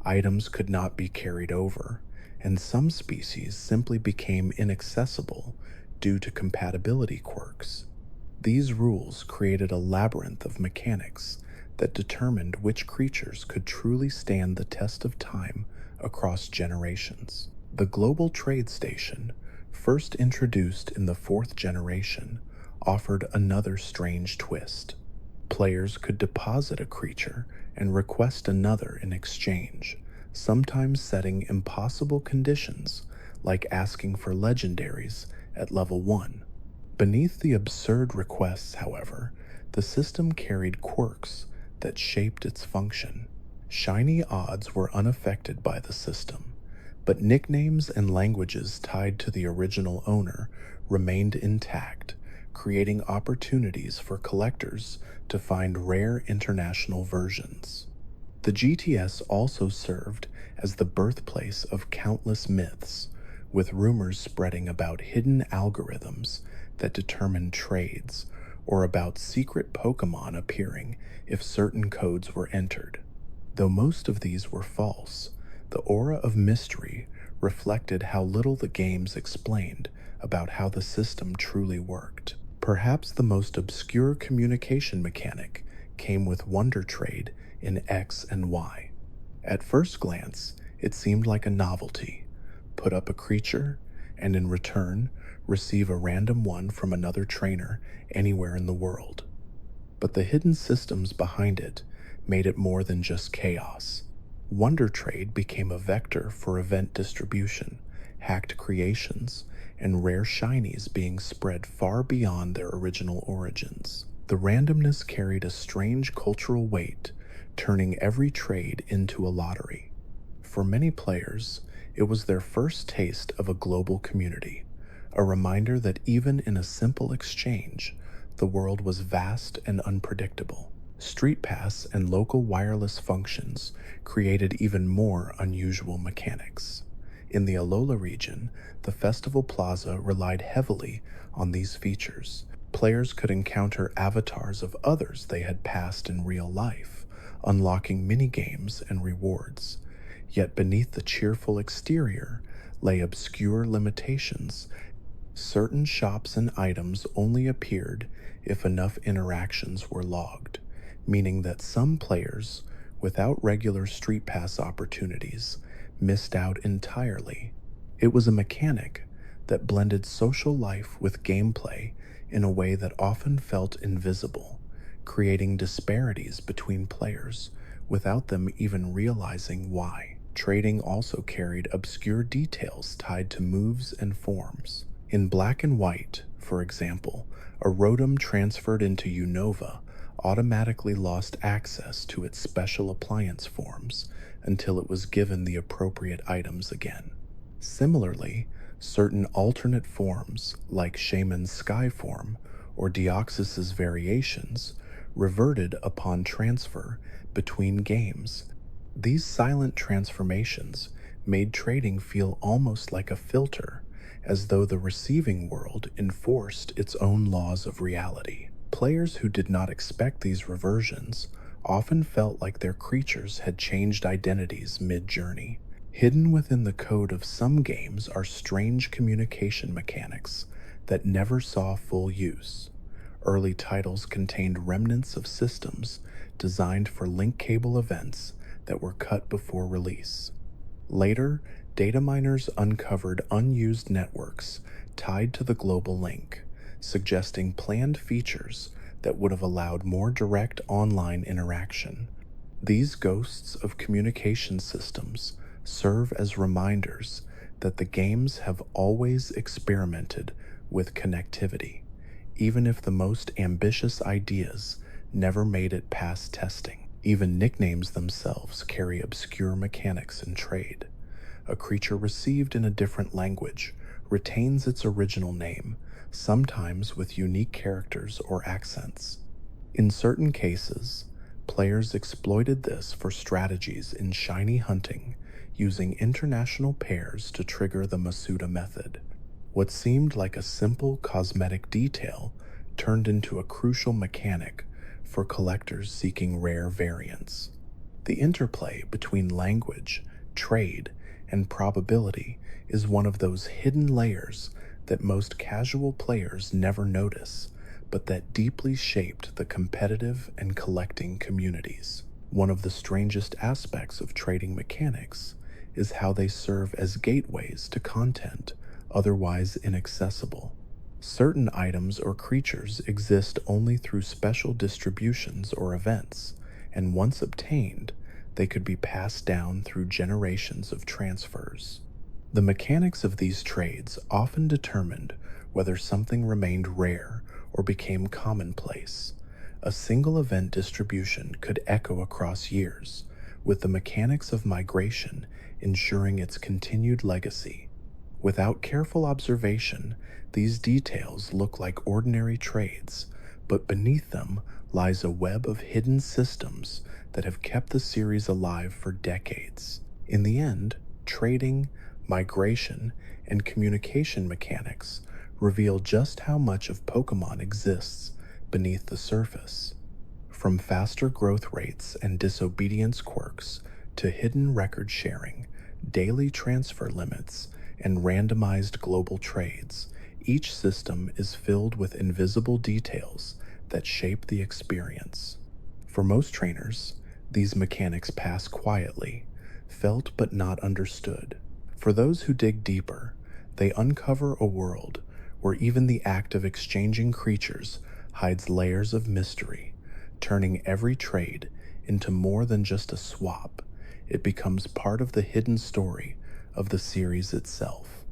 items could not be carried over, and some species simply became inaccessible due to compatibility quirks. These rules created a labyrinth of mechanics that determined which creatures could truly stand the test of time across generations. The Global Trade Station, first introduced in the 4th generation, offered another strange twist. Players could deposit a creature and request another in exchange, sometimes setting impossible conditions like asking for legendaries at level 1. Beneath the absurd requests, however, the system carried quirks that shaped its function. Shiny odds were unaffected by the system, but nicknames and languages tied to the original owner remained intact, creating opportunities for collectors to find rare international versions. The GTS also served as the birthplace of countless myths, with rumors spreading about hidden algorithms that determined trades or about secret Pokémon appearing if certain codes were entered. Though most of these were false, the aura of mystery reflected how little the games explained about how the system truly worked. Perhaps the most obscure communication mechanic came with Wonder Trade in X and Y. At first glance, it seemed like a novelty. Put up a creature, and in return, receive a random one from another trainer anywhere in the world. But the hidden systems behind it made it more than just chaos. Wonder Trade became a vector for event distribution, hacked creations, and rare shinies being spread far beyond their original origins. The randomness carried a strange cultural weight, turning every trade into a lottery. For many players, it was their first taste of a global community, a reminder that even in a simple exchange, the world was vast and unpredictable. Street Pass and local wireless functions created even more unusual mechanics. In the Alola region, the Festival Plaza relied heavily on these features. Players could encounter avatars of others they had passed in real life, unlocking mini-games and rewards. Yet beneath the cheerful exterior lay obscure limitations. Certain shops and items only appeared if enough interactions were logged, meaning that some players, without regular Street Pass opportunities, missed out entirely. It was a mechanic that blended social life with gameplay in a way that often felt invisible, creating disparities between players without them even realizing why. Trading also carried obscure details tied to moves and forms. In Black and White, for example, a Rotom transferred into Unova automatically lost access to its special appliance forms until it was given the appropriate items again. Similarly, certain alternate forms, like Shaman's Sky form or Deoxys's variations, reverted upon transfer between games. These silent transformations made trading feel almost like a filter, as though the receiving world enforced its own laws of reality. Players who did not expect these reversions often felt like their creatures had changed identities mid-journey. Hidden within the code of some games are strange communication mechanics that never saw full use. Early titles contained remnants of systems designed for link cable events that were cut before release. Later, data miners uncovered unused networks tied to the global link, suggesting planned features that would have allowed more direct online interaction. These ghosts of communication systems serve as reminders that the games have always experimented with connectivity, even if the most ambitious ideas never made it past testing. Even nicknames themselves carry obscure mechanics in trade. A creature received in a different language retains its original name, sometimes with unique characters or accents. In certain cases, players exploited this for strategies in shiny hunting, using international pairs to trigger the Masuda method. What seemed like a simple cosmetic detail turned into a crucial mechanic for collectors seeking rare variants. The interplay between language, trade, and probability is one of those hidden layers that most casual players never notice, but that deeply shaped the competitive and collecting communities. One of the strangest aspects of trading mechanics is how they serve as gateways to content otherwise inaccessible. Certain items or creatures exist only through special distributions or events, and once obtained, they could be passed down through generations of transfers. The mechanics of these trades often determined whether something remained rare or became commonplace. A single event distribution could echo across years, with the mechanics of migration ensuring its continued legacy. Without careful observation, these details look like ordinary trades, but beneath them lies a web of hidden systems that have kept the series alive for decades. In the end, trading, migration, and communication mechanics reveal just how much of Pokemon exists beneath the surface. From faster growth rates and disobedience quirks to hidden record sharing, daily transfer limits, and randomized global trades, each system is filled with invisible details that shape the experience. For most trainers, these mechanics pass quietly, felt but not understood. For those who dig deeper, they uncover a world where even the act of exchanging creatures hides layers of mystery, turning every trade into more than just a swap. It becomes part of the hidden story of the series itself.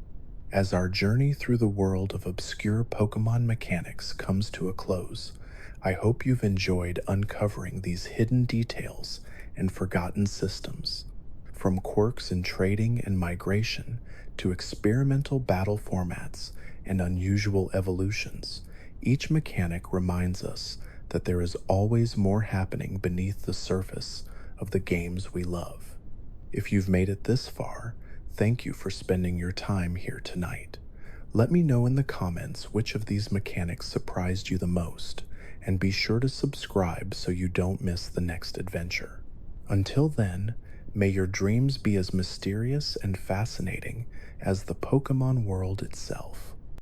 As our journey through the world of obscure Pokemon mechanics comes to a close, I hope you've enjoyed uncovering these hidden details and forgotten systems. From quirks in trading and migration to experimental battle formats and unusual evolutions, each mechanic reminds us that there is always more happening beneath the surface of the games we love. If you've made it this far, thank you for spending your time here tonight. Let me know in the comments which of these mechanics surprised you the most, and be sure to subscribe so you don't miss the next adventure. Until then, may your dreams be as mysterious and fascinating as the Pokemon world itself.